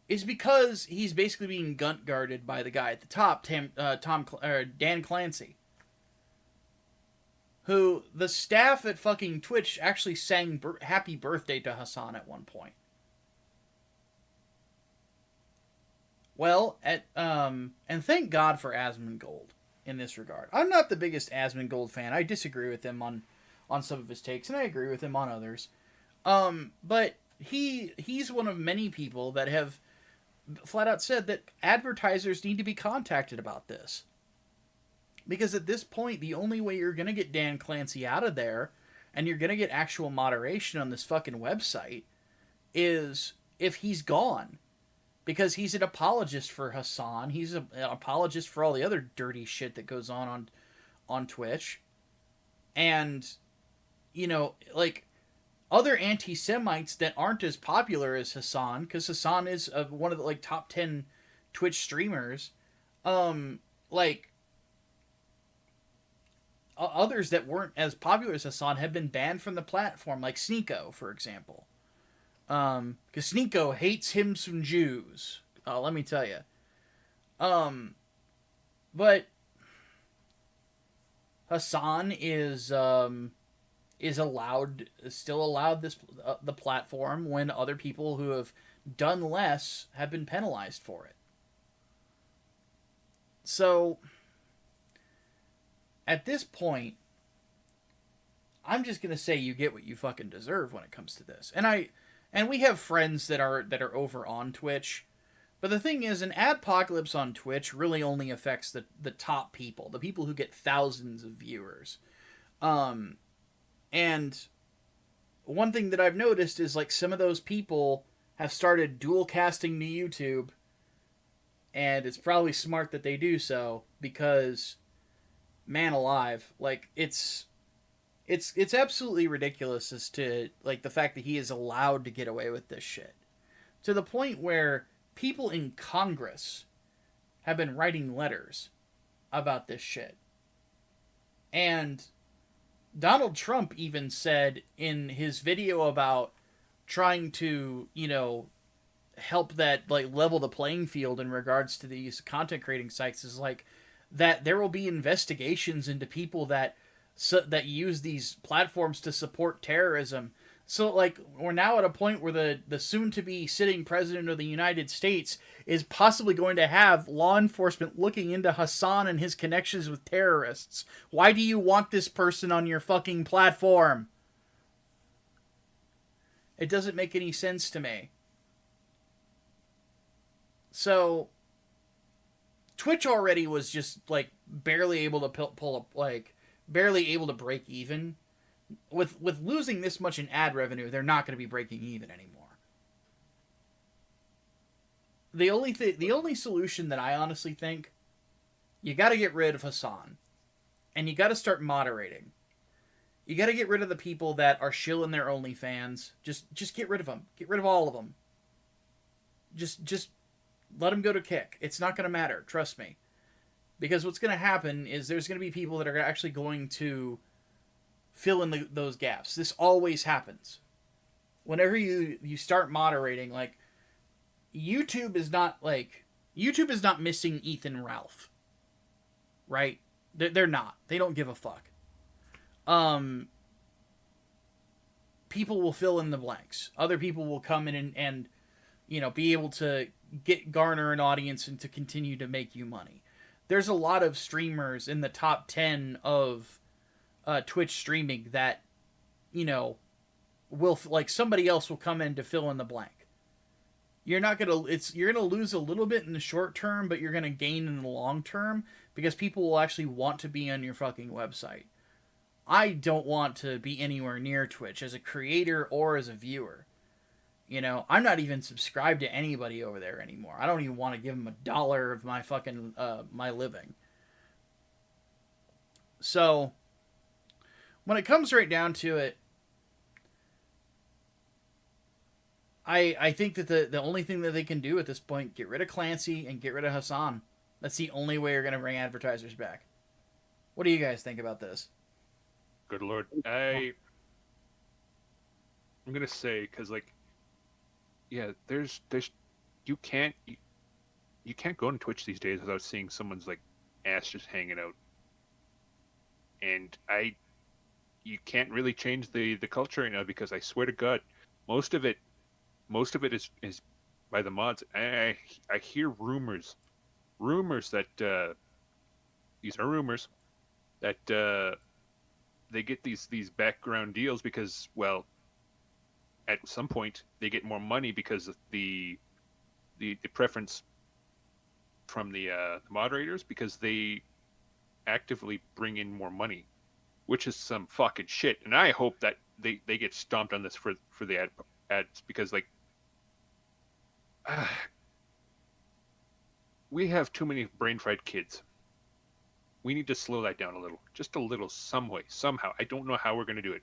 It's because he's basically being gun guarded by the guy at the top, Dan Clancy, who the staff at fucking Twitch actually sang happy birthday to Hasan at one point. Well, and thank God for Asmongold in this regard. I'm not the biggest Asmongold fan. I disagree with him on some of his takes, and I agree with him on others. But he's one of many people that have flat out said that advertisers need to be contacted about this. Because at this point, the only way you're going to get Dan Clancy out of there, and you're going to get actual moderation on this fucking website, is if he's gone. Because he's an apologist for Hasan. He's an apologist for all the other dirty shit that goes on Twitch. And, you know, like, other anti-Semites that aren't as popular as Hasan, because Hasan is one of the, like, top 10 Twitch streamers, others that weren't as popular as Hasan have been banned from the platform, like Sneeko, for example. Because Sneeko hates him some Jews. Let me tell you. But Hasan is still allowed the platform when other people who have done less have been penalized for it. So at this point, I'm just gonna say you get what you fucking deserve when it comes to this. And we have friends that are over on Twitch. But the thing is, an Adpocalypse on Twitch really only affects the top people, the people who get thousands of viewers. And one thing that I've noticed is, like, some of those people have started dual casting to YouTube, and it's probably smart that they do so, because, man alive, like, it's absolutely ridiculous as to, like, the fact that he is allowed to get away with this shit. To the point where people in Congress have been writing letters about this shit. And Donald Trump even said in his video about trying to, you know, help that, like, level the playing field in regards to these content creating sites, is like that there will be investigations into people that use these platforms to support terrorism. So, like, we're now at a point where the soon-to-be sitting president of the United States is possibly going to have law enforcement looking into Hasan and his connections with terrorists. Why do you want this person on your fucking platform? It doesn't make any sense to me. So, Twitch already was just, like, barely able to pull up, like, barely able to break even. With losing this much in ad revenue, they're not going to be breaking even anymore. The only solution that I honestly think, you got to get rid of Hasan, and you got to start moderating. You got to get rid of the people that are shilling their OnlyFans. Just get rid of them. Get rid of all of them. Just let them go to Kick. It's not going to matter. Trust me. Because what's going to happen is there's going to be people that are actually going to fill in those gaps. This always happens. Whenever you start moderating, like YouTube is not missing Ethan Ralph, right? They're not. They don't give a fuck. People will fill in the blanks. Other people will come in and be able to garner an audience and to continue to make you money. There's a lot of streamers in the top 10 of Twitch streaming that will, like, somebody else will come in to fill in the blank. You're gonna lose a little bit in the short term, but you're gonna gain in the long term because people will actually want to be on your fucking website. I don't want to be anywhere near Twitch as a creator or as a viewer. I'm not even subscribed to anybody over there anymore. I don't even want to give them $1 of my fucking my living. So when it comes right down to it, I think that the only thing that they can do at this point, get rid of Clancy and get rid of Hasan. That's the only way you're going to bring advertisers back. What do you guys think about this? Good Lord. I'm going to say, because, like, yeah, there's you can't go on Twitch these days without seeing someone's, like, ass just hanging out. And you can't really change the culture right now, because I swear to God, most of it is by the mods. I hear rumors that these are rumors that they get these background deals because, well, at some point they get more money because of the preference from the moderators, because they actively bring in more money, which is some fucking shit. And I hope that they get stomped on this for the ads, because, like, we have too many brain fried kids. We need to slow that down a little, just a little, some way, somehow. I don't know how we're going to do it,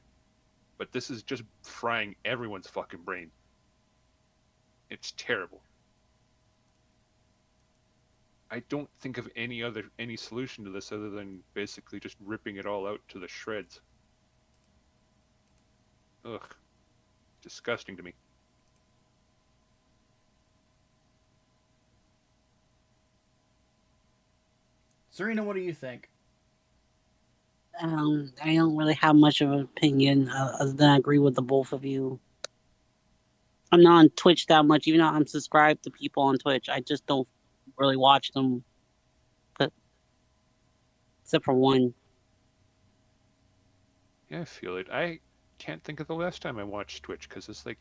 but this is just frying everyone's fucking brain. It's terrible. I don't think of any solution to this other than basically just ripping it all out to the shreds. Ugh. Disgusting to me. Serena, what do you think? I don't really have much of an opinion other than I agree with the both of you. I'm not on Twitch that much, even though I'm subscribed to people on Twitch. I just don't really watch them, except for one. Yeah, I feel it. I can't think of the last time I watched Twitch, because it's like,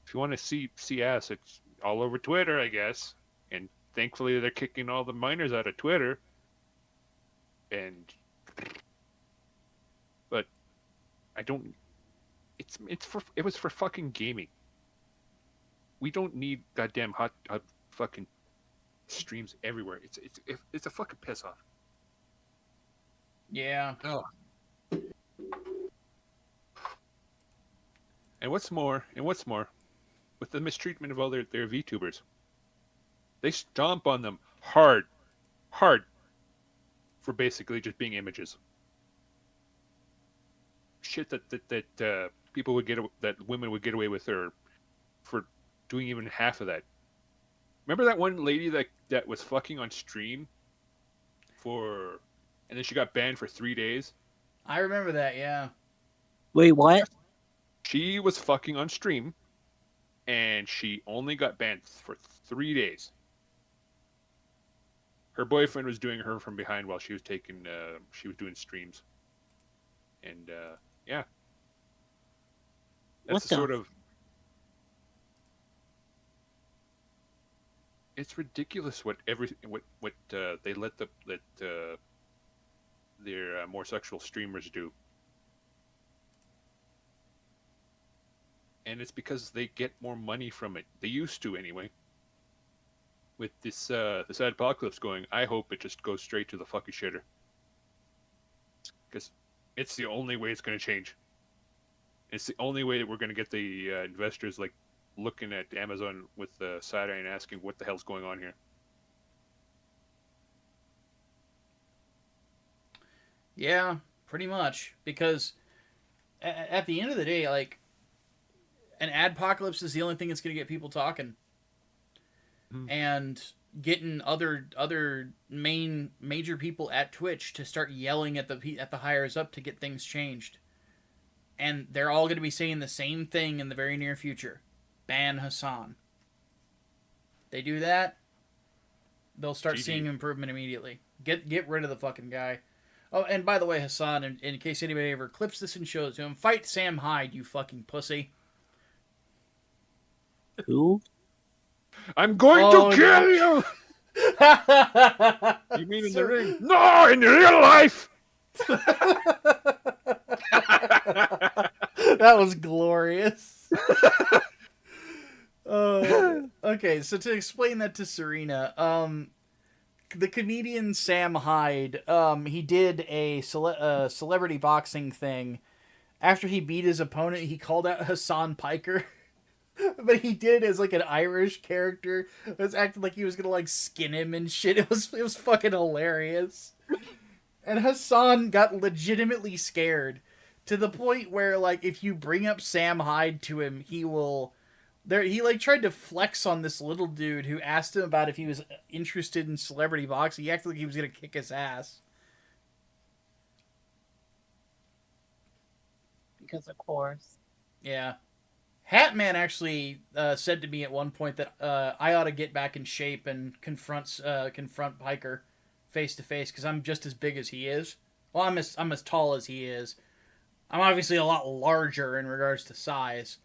if you want to see ass, it's all over Twitter, I guess. And thankfully, they're kicking all the minors out of Twitter. But I don't. It was for fucking gaming. We don't need goddamn hot fucking streams everywhere. It's a fucking piss off. Yeah. Oh. And what's more, with the mistreatment of all their VTubers, they stomp on them hard, for basically just being images. Shit that people would that women would get away with, or for doing even half of that. Remember that one lady that was fucking on stream and then she got banned for 3 days? I remember that, yeah. Wait, what? She was fucking on stream, and she only got banned for 3 days. Her boyfriend was doing her from behind while she was doing streams. And, yeah. That's the sort of... It's ridiculous what they let their more sexual streamers do. And it's because they get more money from it. They used to, anyway. With this Adpocalypse going, I hope it just goes straight to the fucking shitter. Because It's the only way it's going to change. It's the only way that we're going to get the investors like looking at Amazon with side eye and asking what the hell's going on here. Yeah, pretty much. Because at the end of the day, like, an adpocalypse is the only thing that's going to get people talking. And getting other major people at Twitch to start yelling at the higher up to get things changed. And they're all going to be saying the same thing in the very near future. Ban Hasan. They do that, they'll start seeing improvement immediately. Get rid of the fucking guy. Oh, and by the way, Hasan, in case anybody ever clips this and shows to him, fight Sam Hyde, you fucking pussy. Who? I'm going to kill you! You mean in the ring? No, in real life! That was glorious. Okay, so to explain that to Serena, the comedian Sam Hyde, he did a celebrity boxing thing. After he beat his opponent, he called out Hasan Piker. But he did it as like an Irish character. It was acting like he was gonna like skin him and shit. It was fucking hilarious. And Hasan got legitimately scared to the point where, like, if you bring up Sam Hyde to him, he will. He like tried to flex on this little dude who asked him about if he was interested in celebrity boxing. He acted like he was gonna kick his ass. Because of course. Yeah. Hatman actually said to me at one point that I ought to get back in shape and confront Piker face to face because I'm just as big as he is. Well, I'm as tall as he is. I'm obviously a lot larger in regards to size.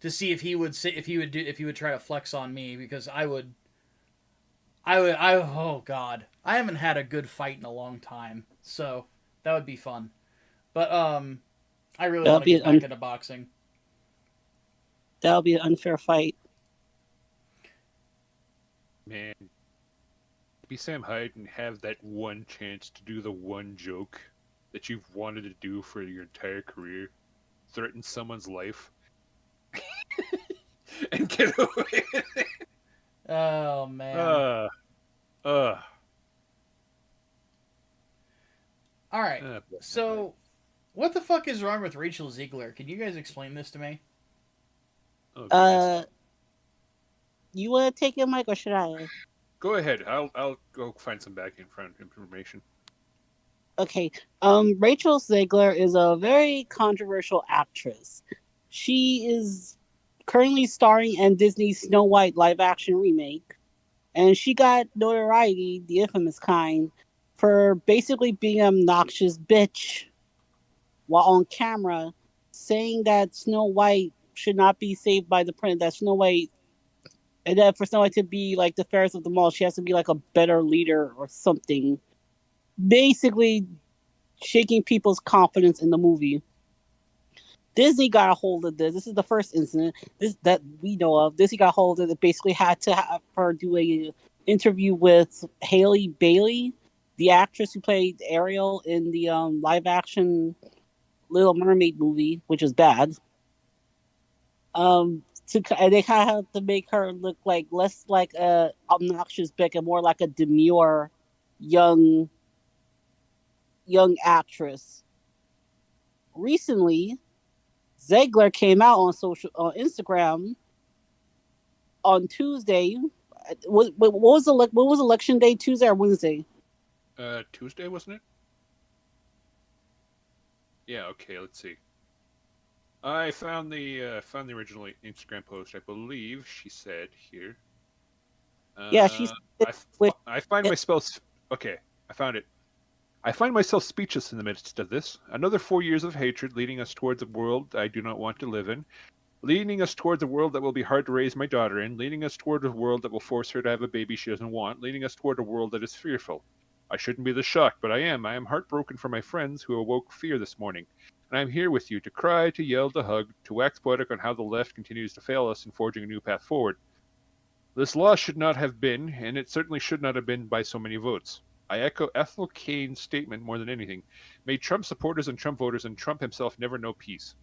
To see if he would try to flex on me, because I would. Oh god, I haven't had a good fight in a long time, so that would be fun. But I really want to get back into boxing. That'll be an unfair fight. Man, be Sam Hyde and have that one chance to do the one joke that you've wanted to do for your entire career, threaten someone's life, and get away with it. Oh man. All right. So, what the fuck is wrong with Rachel Zegler? Can you guys explain this to me? You want to take it, Mike, or should I? Go ahead. I'll go find some back information. Okay. Rachel Zegler is a very controversial actress. She is currently starring in Disney's Snow White live-action remake, and she got notoriety, the infamous kind, for basically being an obnoxious bitch while on camera, saying that Snow White should not be saved by the prince, that Snow White, and that for Snow White to be like the fairest of them all, she has to be like a better leader or something. Basically shaking people's confidence in the movie. Disney got a hold of this. This is the first incident that we know of. Disney got a hold of it. Basically had to have her do a interview with Haley Bailey, the actress who played Ariel in the live action Little Mermaid movie, which is bad. They kind of have to make her look like less like a obnoxious Beck and more like a demure young actress. Recently, Zegler came out on Instagram on Tuesday. What was election day? Tuesday or Wednesday? Tuesday, wasn't it? Yeah. Okay. Let's see. I found the original Instagram post. I believe she said here. Yeah, she's. I find myself. Okay, I found it. I find myself speechless in the midst of this. Another 4 years of hatred leading us towards a world I do not want to live in. Leading us towards a world that will be hard to raise my daughter in. Leading us toward a world that will force her to have a baby she doesn't want. Leading us toward a world that is fearful. I shouldn't be this shocked, but I am. I am heartbroken for my friends who awoke fear this morning. And I am here with you to cry, to yell, to hug, to wax poetic on how the left continues to fail us in forging a new path forward. This law should not have been, and it certainly should not have been by so many votes. I echo Ethel Kane's statement more than anything. May Trump supporters and Trump voters and Trump himself never know peace.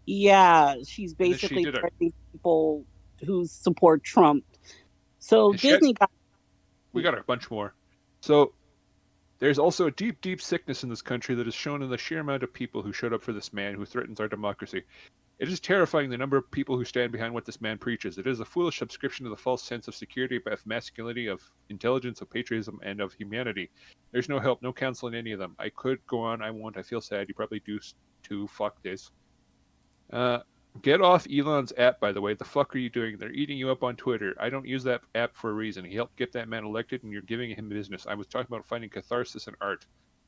Yeah, she's And then she basically did threatening people who support Trump. So Disney got. We got a bunch more. So there's also a deep, deep sickness in this country that is shown in the sheer amount of people who showed up for this man who threatens our democracy. It is terrifying the number of people who stand behind what this man preaches. It is a foolish subscription to the false sense of security, of masculinity, of intelligence, of patriotism, and of humanity. There's no help, no counsel in any of them. I could go on, I won't. I feel sad. You probably do too. Fuck this. Get off Elon's app, by the way. The fuck are you doing? They're eating you up on Twitter. I don't use that app for a reason. He helped get that man elected, and you're giving him business. I was talking about finding catharsis in art.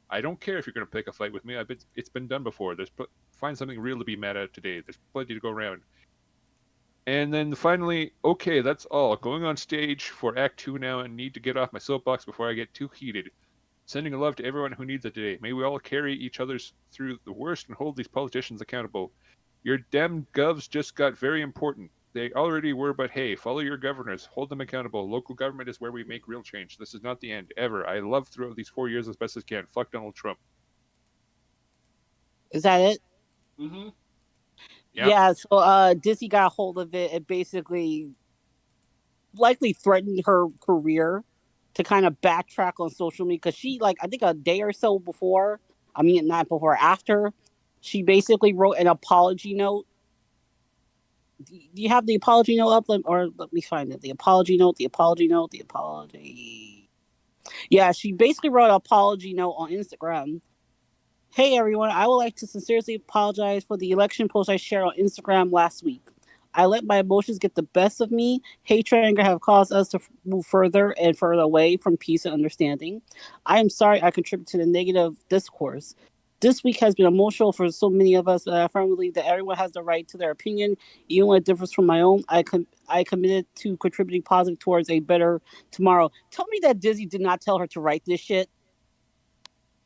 I don't care if you're going to pick a fight with me. It's been done before. Find something real to be mad at today. There's plenty to go around. And then finally, okay, that's all. Going on stage for Act 2 now and need to get off my soapbox before I get too heated. Sending a love to everyone who needs it today. May we all carry each other's through the worst and hold these politicians accountable. Your damn govs just got very important. They already were, but hey, follow your governors. Hold them accountable. Local government is where we make real change. This is not the end, ever. I love throughout these 4 years as best as can. Fuck Donald Trump. Is that it? Mm-hmm. Yeah, so Disney got a hold of it and basically likely threatened her career to kind of backtrack on social media because she, like, I think a day or so before, I mean, not before, after, she basically wrote an apology note. Do you have the apology note up? Or let me find it. The apology note. Yeah, she basically wrote an apology note on Instagram. Hey everyone, I would like to sincerely apologize for the election post I shared on Instagram last week. I let my emotions get the best of me. Hatred and anger have caused us to move further and further away from peace and understanding. I am sorry I contributed to the negative discourse. This week has been emotional for so many of us, but I firmly believe that everyone has the right to their opinion, even when it differs from my own. I committed to contributing positive towards a better tomorrow. Tell me that Disney did not tell her to write this shit.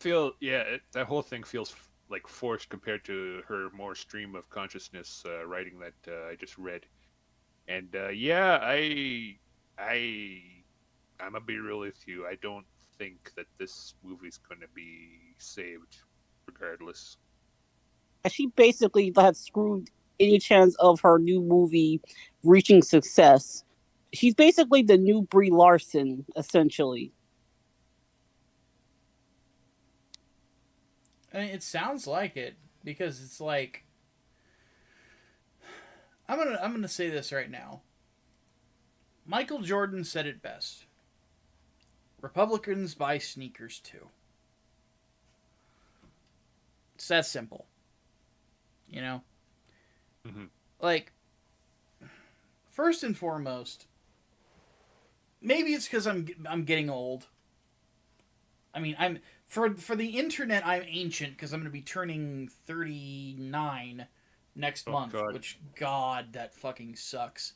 That whole thing feels like forced compared to her more stream of consciousness writing that I just read. And I'm gonna be real with you. I don't think that this movie's gonna be saved, regardless. She basically had screwed any chance of her new movie reaching success. She's basically the new Brie Larson, essentially. I mean, it sounds like it because it's like I'm gonna say this right now. Michael Jordan said it best. Republicans buy sneakers too. It's that simple. You know? Mm-hmm. Like, first and foremost, maybe it's because I'm getting old. I mean, I'm for the internet. I'm ancient because I'm going to be turning 39 next month. God. Which, God, that fucking sucks.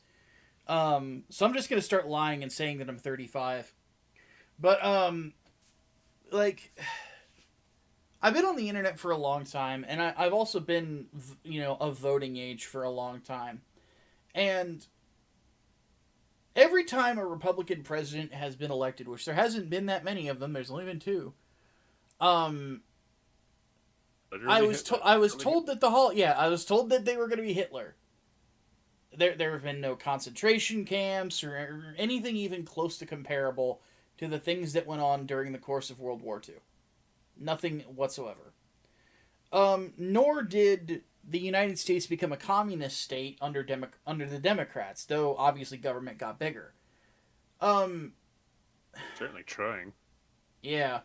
So I'm just going to start lying and saying that I'm 35. But like, I've been on the internet for a long time, and I've also been, of voting age for a long time, and every time a Republican president has been elected, which there hasn't been that many of them, there's only been two. I was told that I was told that they were going to be Hitler. There have been no concentration camps or anything even close to comparable to the things that went on during the course of World War II. Nothing whatsoever. Nor did the United States become a communist state under the Democrats, though obviously government got bigger. Certainly trying. Yeah.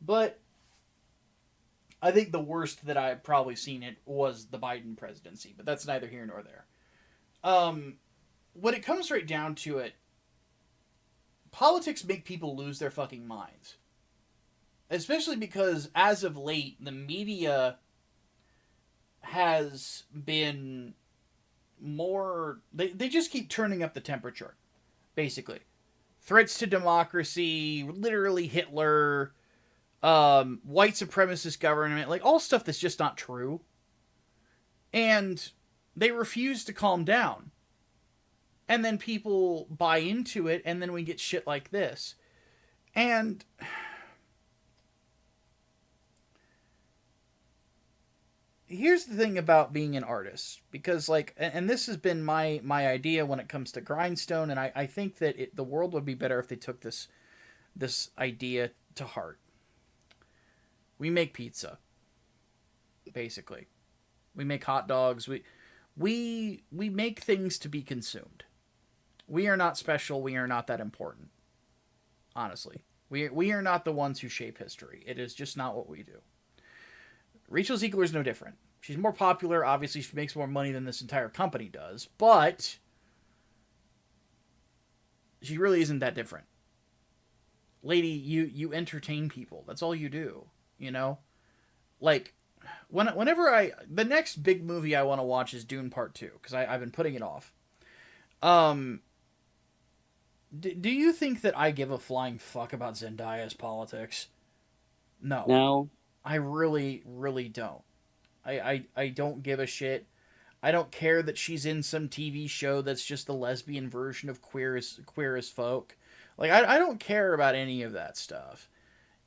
But I think the worst that I've probably seen it was the Biden presidency, but that's neither here nor there. When it comes right down to it, politics make people lose their fucking minds. Especially because, as of late, the media has been more... They just keep turning up the temperature, basically. Threats to democracy, literally Hitler, white supremacist government, like, all stuff that's just not true. And they refuse to calm down. And then people buy into it, and then we get shit like this. And here's the thing about being an artist, because like, and this has been my idea when it comes to Grindstone, and I think that the world would be better if they took this idea to heart. We make pizza, basically. We make hot dogs. We make things to be consumed. We are not special. We are not that important. Honestly, we are not the ones who shape history. It is just not what we do. Rachel Zegler is no different. She's more popular. Obviously, she makes more money than this entire company does, but she really isn't that different. Lady, you entertain people. That's all you do. You know, like whenever the next big movie I want to watch is Dune Part 2, because I've been putting it off. Do you think that I give a flying fuck about Zendaya's politics? No. No. I really, really don't. I don't give a shit. I don't care that she's in some TV show that's just the lesbian version of Queer as Folk. Like, I don't care about any of that stuff.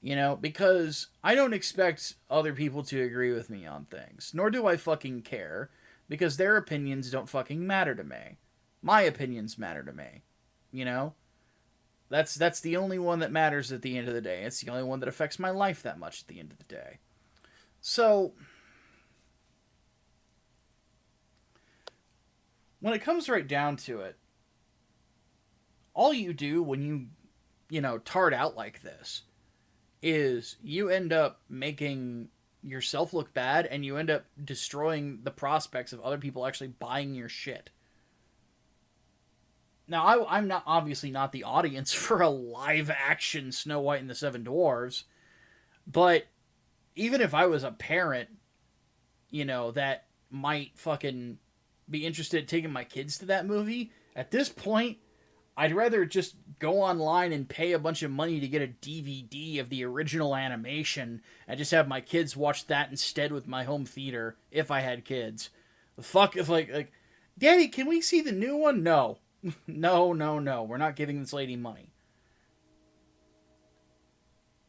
You know, because I don't expect other people to agree with me on things. Nor do I fucking care, because their opinions don't fucking matter to me. My opinions matter to me. You know? That's the only one that matters at the end of the day. It's the only one that affects my life that much at the end of the day. So, when it comes right down to it, all you do when you tart out like this is you end up making yourself look bad, and you end up destroying the prospects of other people actually buying your shit. Now, I'm not obviously not the audience for a live-action Snow White and the Seven Dwarfs, but even if I was a parent, that might fucking be interested in taking my kids to that movie, at this point, I'd rather just go online and pay a bunch of money to get a DVD of the original animation and just have my kids watch that instead with my home theater, if I had kids. The fuck if like, Daddy, can we see the new one? No. No. We're not giving this lady money.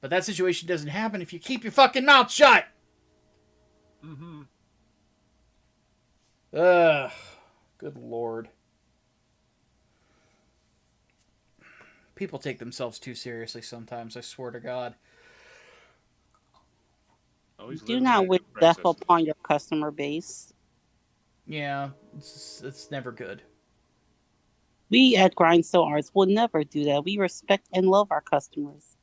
But that situation doesn't happen if you keep your fucking mouth shut! Mm-hmm. Ugh. Good lord. People take themselves too seriously sometimes, I swear to God. Do not wish death upon your customer base. Yeah, it's never good. We at Grindstone Arts will never do that. We respect and love our customers.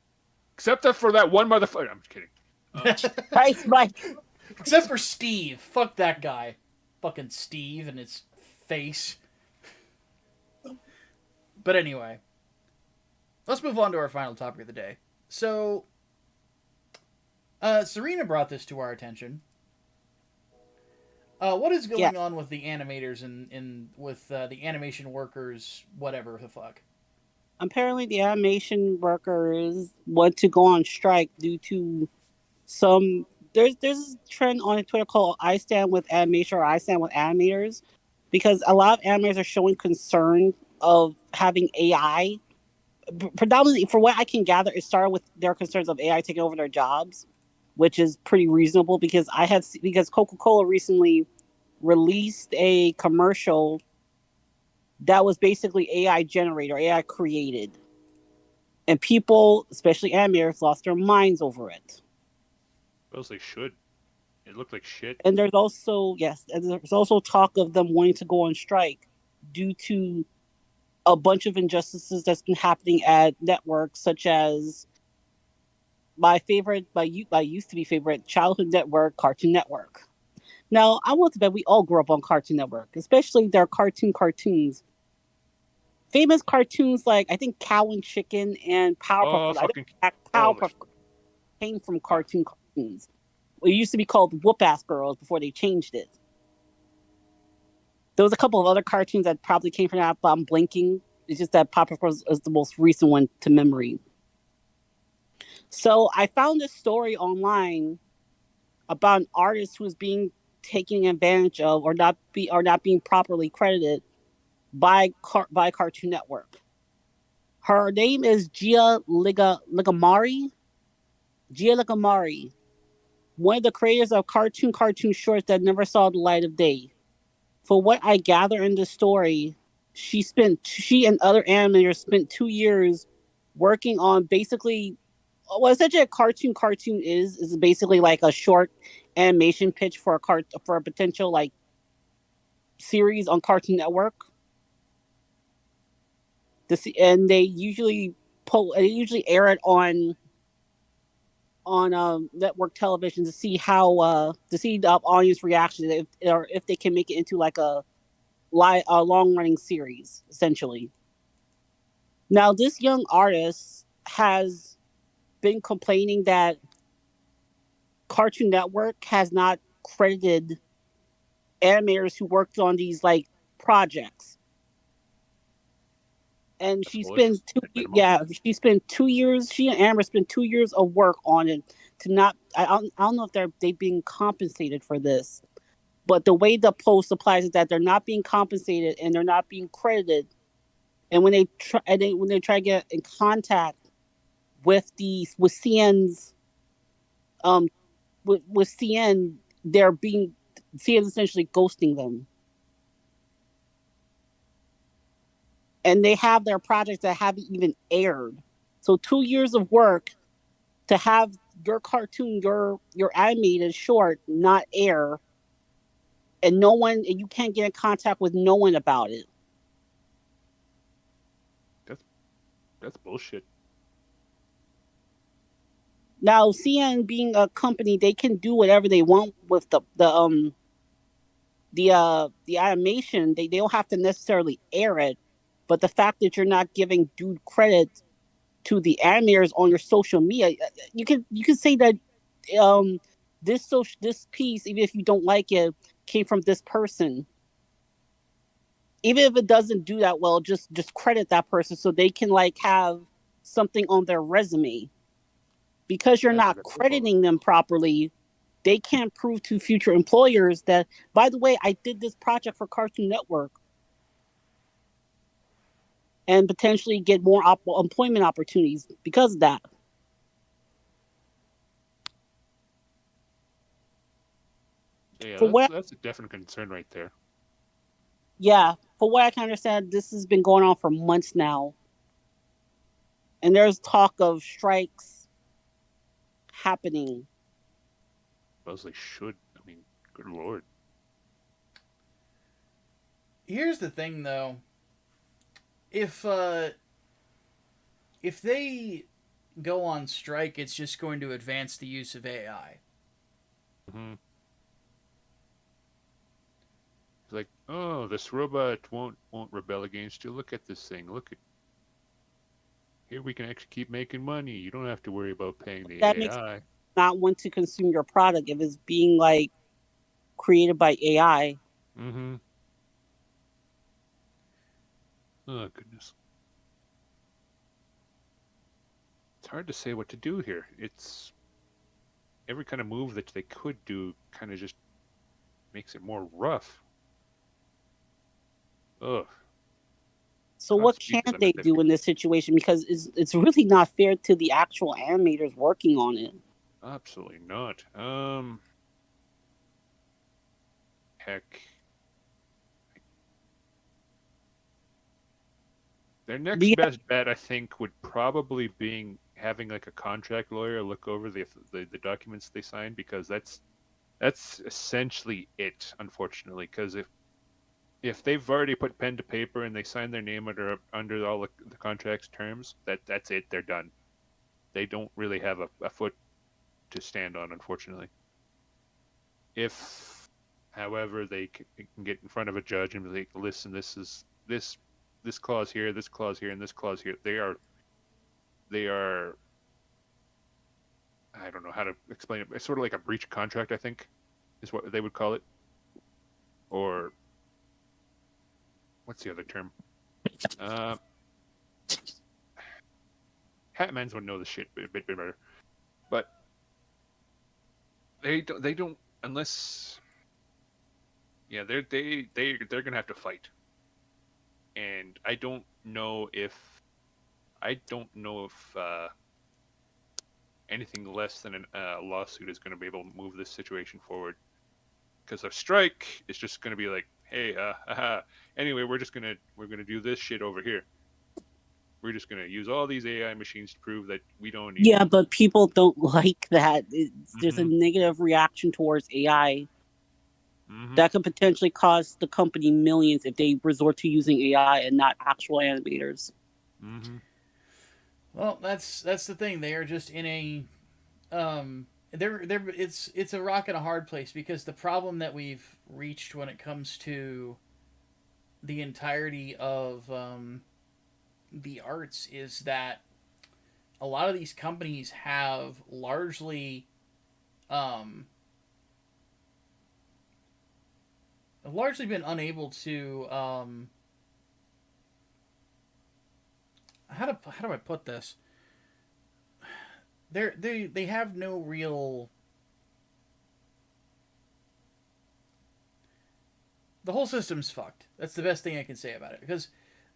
Except for that one motherfucker. I'm just kidding. Christ, Mike. Except for Steve. Fuck that guy. Fucking Steve and his face. But anyway. Let's move on to our final topic of the day. So, Serena brought this to our attention. What is going on with the animators and with the animation workers, whatever the fuck? Apparently, the animation workers want to go on strike due to some. There's a trend on Twitter called "I Stand with Animation" or "I Stand with Animators," because a lot of animators are showing concern of having AI. Predominantly, for what I can gather, it started with their concerns of AI taking over their jobs, which is pretty reasonable because because Coca-Cola recently released a commercial that was basically AI generated or AI created, and people, especially animators, lost their minds over it. Well, they should. It looked like shit. And there's also talk of them wanting to go on strike due to a bunch of injustices that's been happening at networks such as my used to be favorite childhood network, Cartoon Network. Now, I want to bet we all grew up on Cartoon Network, especially their cartoons. Famous cartoons like, I think, Cow and Chicken and Powerpuff Girls. Powerpuff came from cartoons. It used to be called Whoop-Ass Girls before they changed it. There was a couple of other cartoons that probably came from that, but I'm blinking. It's just that Powerpuff Girls is the most recent one to memory. So I found this story online about an artist who's being taken advantage of or not being properly credited by Cartoon Network. Her name is Ligamari. Gia Ligamari, one of the creators of cartoon shorts that never saw the light of day. For what I gather in the story, she and other animators spent 2 years working on basically what essentially a cartoon is basically like a short animation pitch for a potential like series on Cartoon Network. And they usually air it on network television to see how to see the audience reaction if they can make it into like a long running series essentially. Now this young artist has been complaining that Cartoon Network has not credited animators who worked on these like projects. And That's bullshit. she spent 2 years. She and Amber spent 2 years of work on it to not. I don't know if they've been compensated for this, but the way the post applies is that they're not being compensated and they're not being credited. And when they try to get in contact with CN's um with CN, they're being CN's essentially ghosting them. And they have their projects that haven't even aired. So 2 years of work to have your cartoon, your animated short not air, and you can't get in contact with no one about it. That's bullshit. Now, CN being a company, they can do whatever they want with the animation. They don't have to necessarily air it, but the fact that you're not giving due credit to the animators on your social media, you can say that um this piece, even if you don't like it, came from this person. Even if it doesn't do that well, just credit that person so they can like have something on their resume. Because you're That's a not good profile. crediting them properly, they can't prove to future employers that, by the way, I did this project for Cartoon Network, and potentially get more employment opportunities because of that. Yeah, For what, that's a definite concern right there. yeah, for what I can understand, this has been going on for months now, and there's talk of strikes happening. Well, they should. I mean, good lord. Here's the thing, though. If if they go on strike, it's just going to advance the use of AI. Mm-hmm. It's like, oh, this robot won't rebel against you. Look at this thing. Look at here. We can actually keep making money. You don't have to worry about paying the That makes AI. not want to consume your product if it's being like created by AI. Mm-hmm. Oh goodness. It's hard to say what to do here. It's every kind of move that they could do kind of just makes it more rough. Ugh. So what Godspeed to can them they if they do in this situation? Because it's really not fair to the actual animators working on it. absolutely not. Heck. Their next best bet, I think, would probably being having like a contract lawyer look over the documents they signed because that's essentially it, unfortunately. Because if they've already put pen to paper and they sign their name under all the contract's terms, that's it. They're done. They don't really have a foot to stand on, unfortunately. If, however, they can get in front of a judge and be like, listen, this clause here, this clause here, and this clause here, they are. I don't know how to explain it. It's sort of like a breach of contract, I think, is what they would call it. Or what's the other term? Hatmans would know the shit a bit better, but they don't unless yeah they're gonna have to fight, and I don't know if I don't know if anything less than a lawsuit is going to be able to move this situation forward. Because a strike is just going to be like, hey, anyway, we're gonna do this shit over here. We're just gonna use all these AI machines to prove that we don't need. Yeah, but people don't like that. There's a negative reaction towards AI that could potentially cost the company millions if they resort to using AI and not actual animators. Well, that's the thing. They are just in a it's a rock and a hard place, because the problem that we've reached when it comes to the entirety of the arts is that a lot of these companies have largely been unable to how do I put this? They have no real. The whole system's fucked. That's the best thing I can say about it, because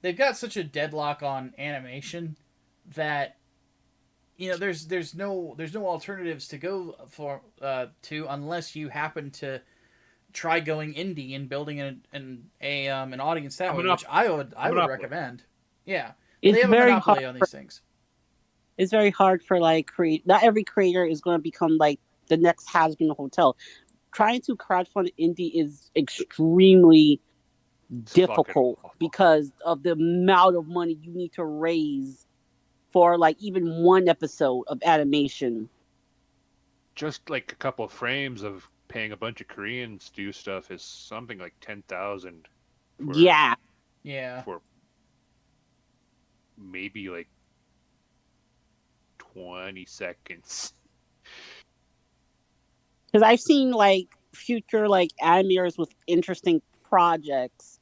they've got such a deadlock on animation that there's no alternatives to go for to, unless you happen to try going indie and building an audience that way, which I would recommend. Yeah, it's they have a monopoly on these things. It's very hard for not every creator is going to become like the next Has-Been Hotel. Trying to crowdfund indie is extremely difficult because of the amount of money you need to raise for even one episode of animation. Just like a couple of frames of paying a bunch of Koreans to do stuff is something like 10,000. Yeah. For maybe 20 seconds. Because I've seen future animators with interesting projects.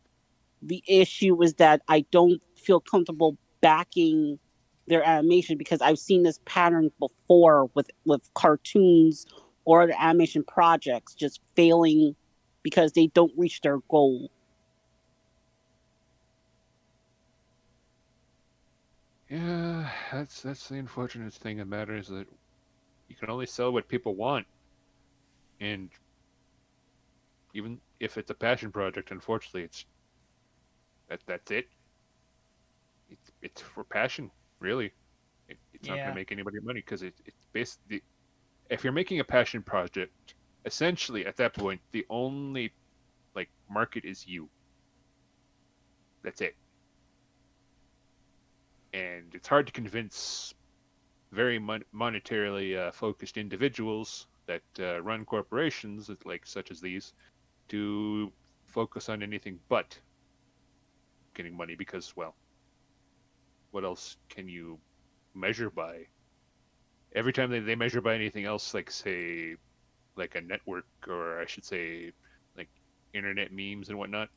The issue is that I don't feel comfortable backing their animation, because I've seen this pattern before with cartoons or other animation projects just failing because they don't reach their goal. Yeah, that's the unfortunate thing that matters, that you can only sell what people want. And even if it's a passion project, unfortunately, that's it. It's for passion, really. It's not going to make anybody money, because it's basically, if you're making a passion project, essentially at that point the only market is you. That's it. And it's hard to convince very monetarily focused individuals that run corporations such as these to focus on anything but getting money, because, well, what else can you measure by? Every time they measure by anything else, say a network, or I should say internet memes and whatnot,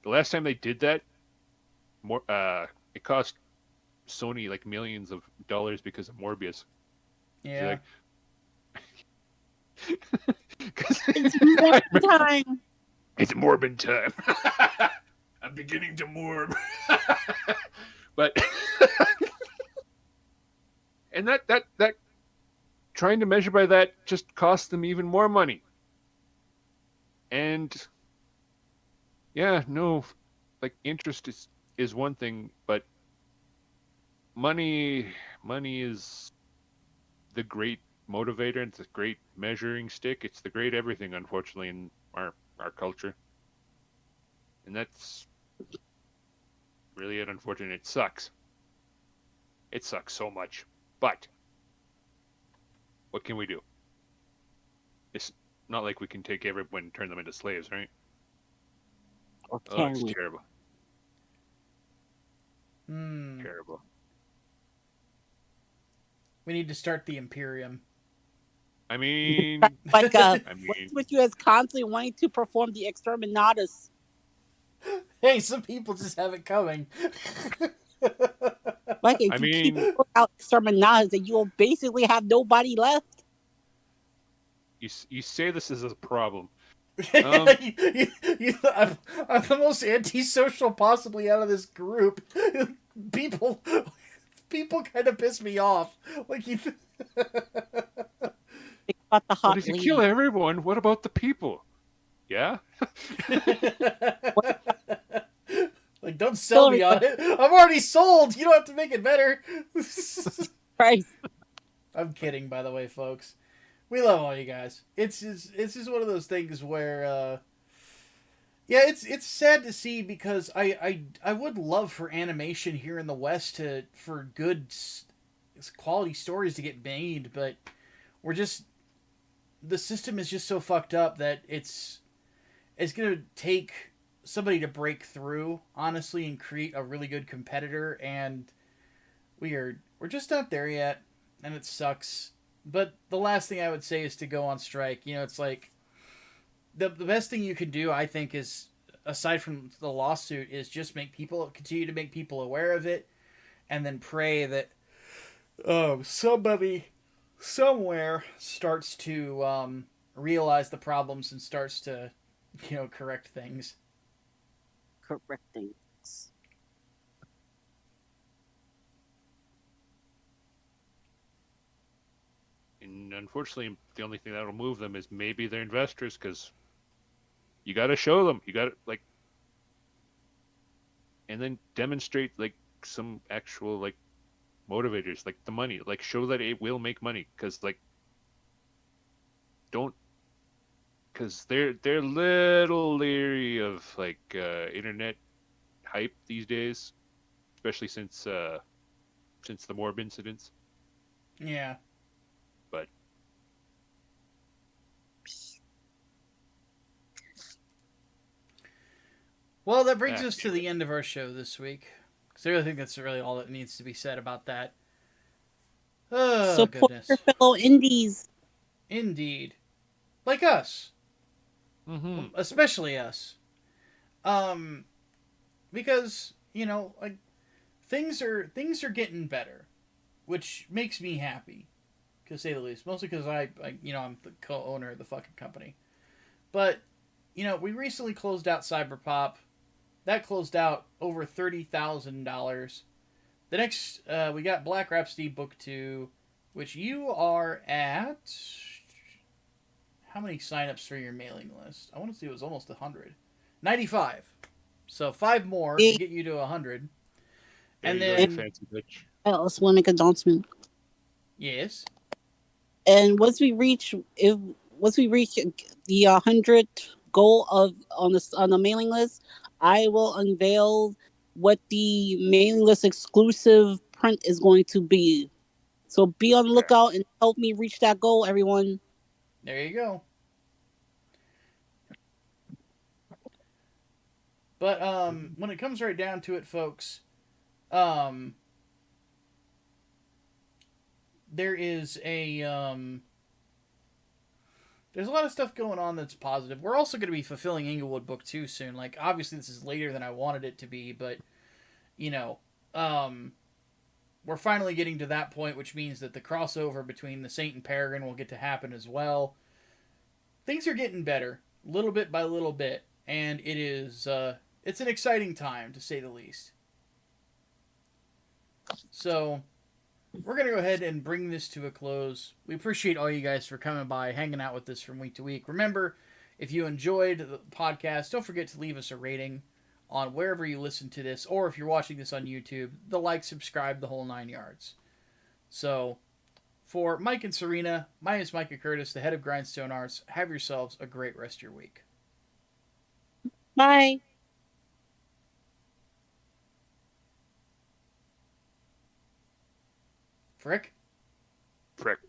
the last time they did that, it cost Sony millions of dollars because of Morbius. Yeah. It's Morbin time. It's Morbin time. I'm beginning to morb. But and that trying to measure by that just costs them even more money. And interest is one thing, but money is the great motivator. It's a great measuring stick. It's the great everything, unfortunately, in our culture. And that's really unfortunate. It sucks. It sucks so much. But what can we do? It's not like we can take everyone and turn them into slaves, right? Oh, it's terrible. Terrible. We need to start the Imperium. I mean, with you as constantly wanting to perform the Exterminatus. Hey, some people just have it coming. If you keep out Exterminatus, then you will basically have nobody left. You say this is a problem. I'm the most antisocial possibly out of this group. People people kind of piss me off. Like you. About the hot But if you lead. kill everyone, what about the people? Yeah? Like, don't sell me on it. I'm already sold. You don't have to make it better. Right. I'm kidding, by the way, folks. We love all you guys. It's just one of those things where, yeah, it's sad to see because I would love for animation here in the West for good quality stories to get made, but the system is just so fucked up that it's gonna take somebody to break through, honestly, and create a really good competitor, and we're just not there yet, and it sucks. But the last thing I would say is to go on strike. It's like the best thing you can do, I think, is aside from the lawsuit, is just continue to make people aware of it, and then pray that somebody somewhere starts to realize the problems and starts to correct things. Correcting. And unfortunately, the only thing that'll move them is maybe their investors, because you got to show them. You got to, like, and then demonstrate, like, some actual, like, motivators, like the money. Like, show that it will make money, because, like, because they're little leery of, like, internet hype these days, especially since the Morb incidents. Yeah. But well, that brings us to the end of our show this week. Because I really think that's really all that needs to be said about that. Oh, support goodness. your fellow indies. Indeed. Like us. mm-hmm. Especially us. Because, like, things are getting better. Which makes me happy. To say the least. Mostly because I'm the co-owner of the fucking company. But, we recently closed out Cyberpop. That closed out over $30,000. The next, we got Black Rhapsody Book 2, which you are at... How many signups for your mailing list? I want to say it was almost 100. 95. So 5 more to get you to 100. There and you then... go, fancy bitch. Let's want to make an announcement. Yes. And once we reach the 100 goal on the mailing list, I will unveil what the mailing list exclusive print is going to be. So be on the lookout and help me reach that goal, everyone. There you go. But when it comes right down to it, folks, there is there's a lot of stuff going on that's positive. We're also going to be fulfilling Inglewood Book 2 soon. Like, obviously this is later than I wanted it to be, but we're finally getting to that point, which means that the crossover between the Saint and Peregrine will get to happen as well. Things are getting better, little bit by little bit, and it is it's an exciting time, to say the least. So we're going to go ahead and bring this to a close. We appreciate all you guys for coming by, hanging out with us from week to week. Remember, if you enjoyed the podcast, don't forget to leave us a rating on wherever you listen to this, or if you're watching this on YouTube, the like, subscribe, the whole 9 yards. So, for Mike and Serena, my name is Micah Curtis, the head of Grindstone Arts. Have yourselves a great rest of your week. Bye. Frick? Frick.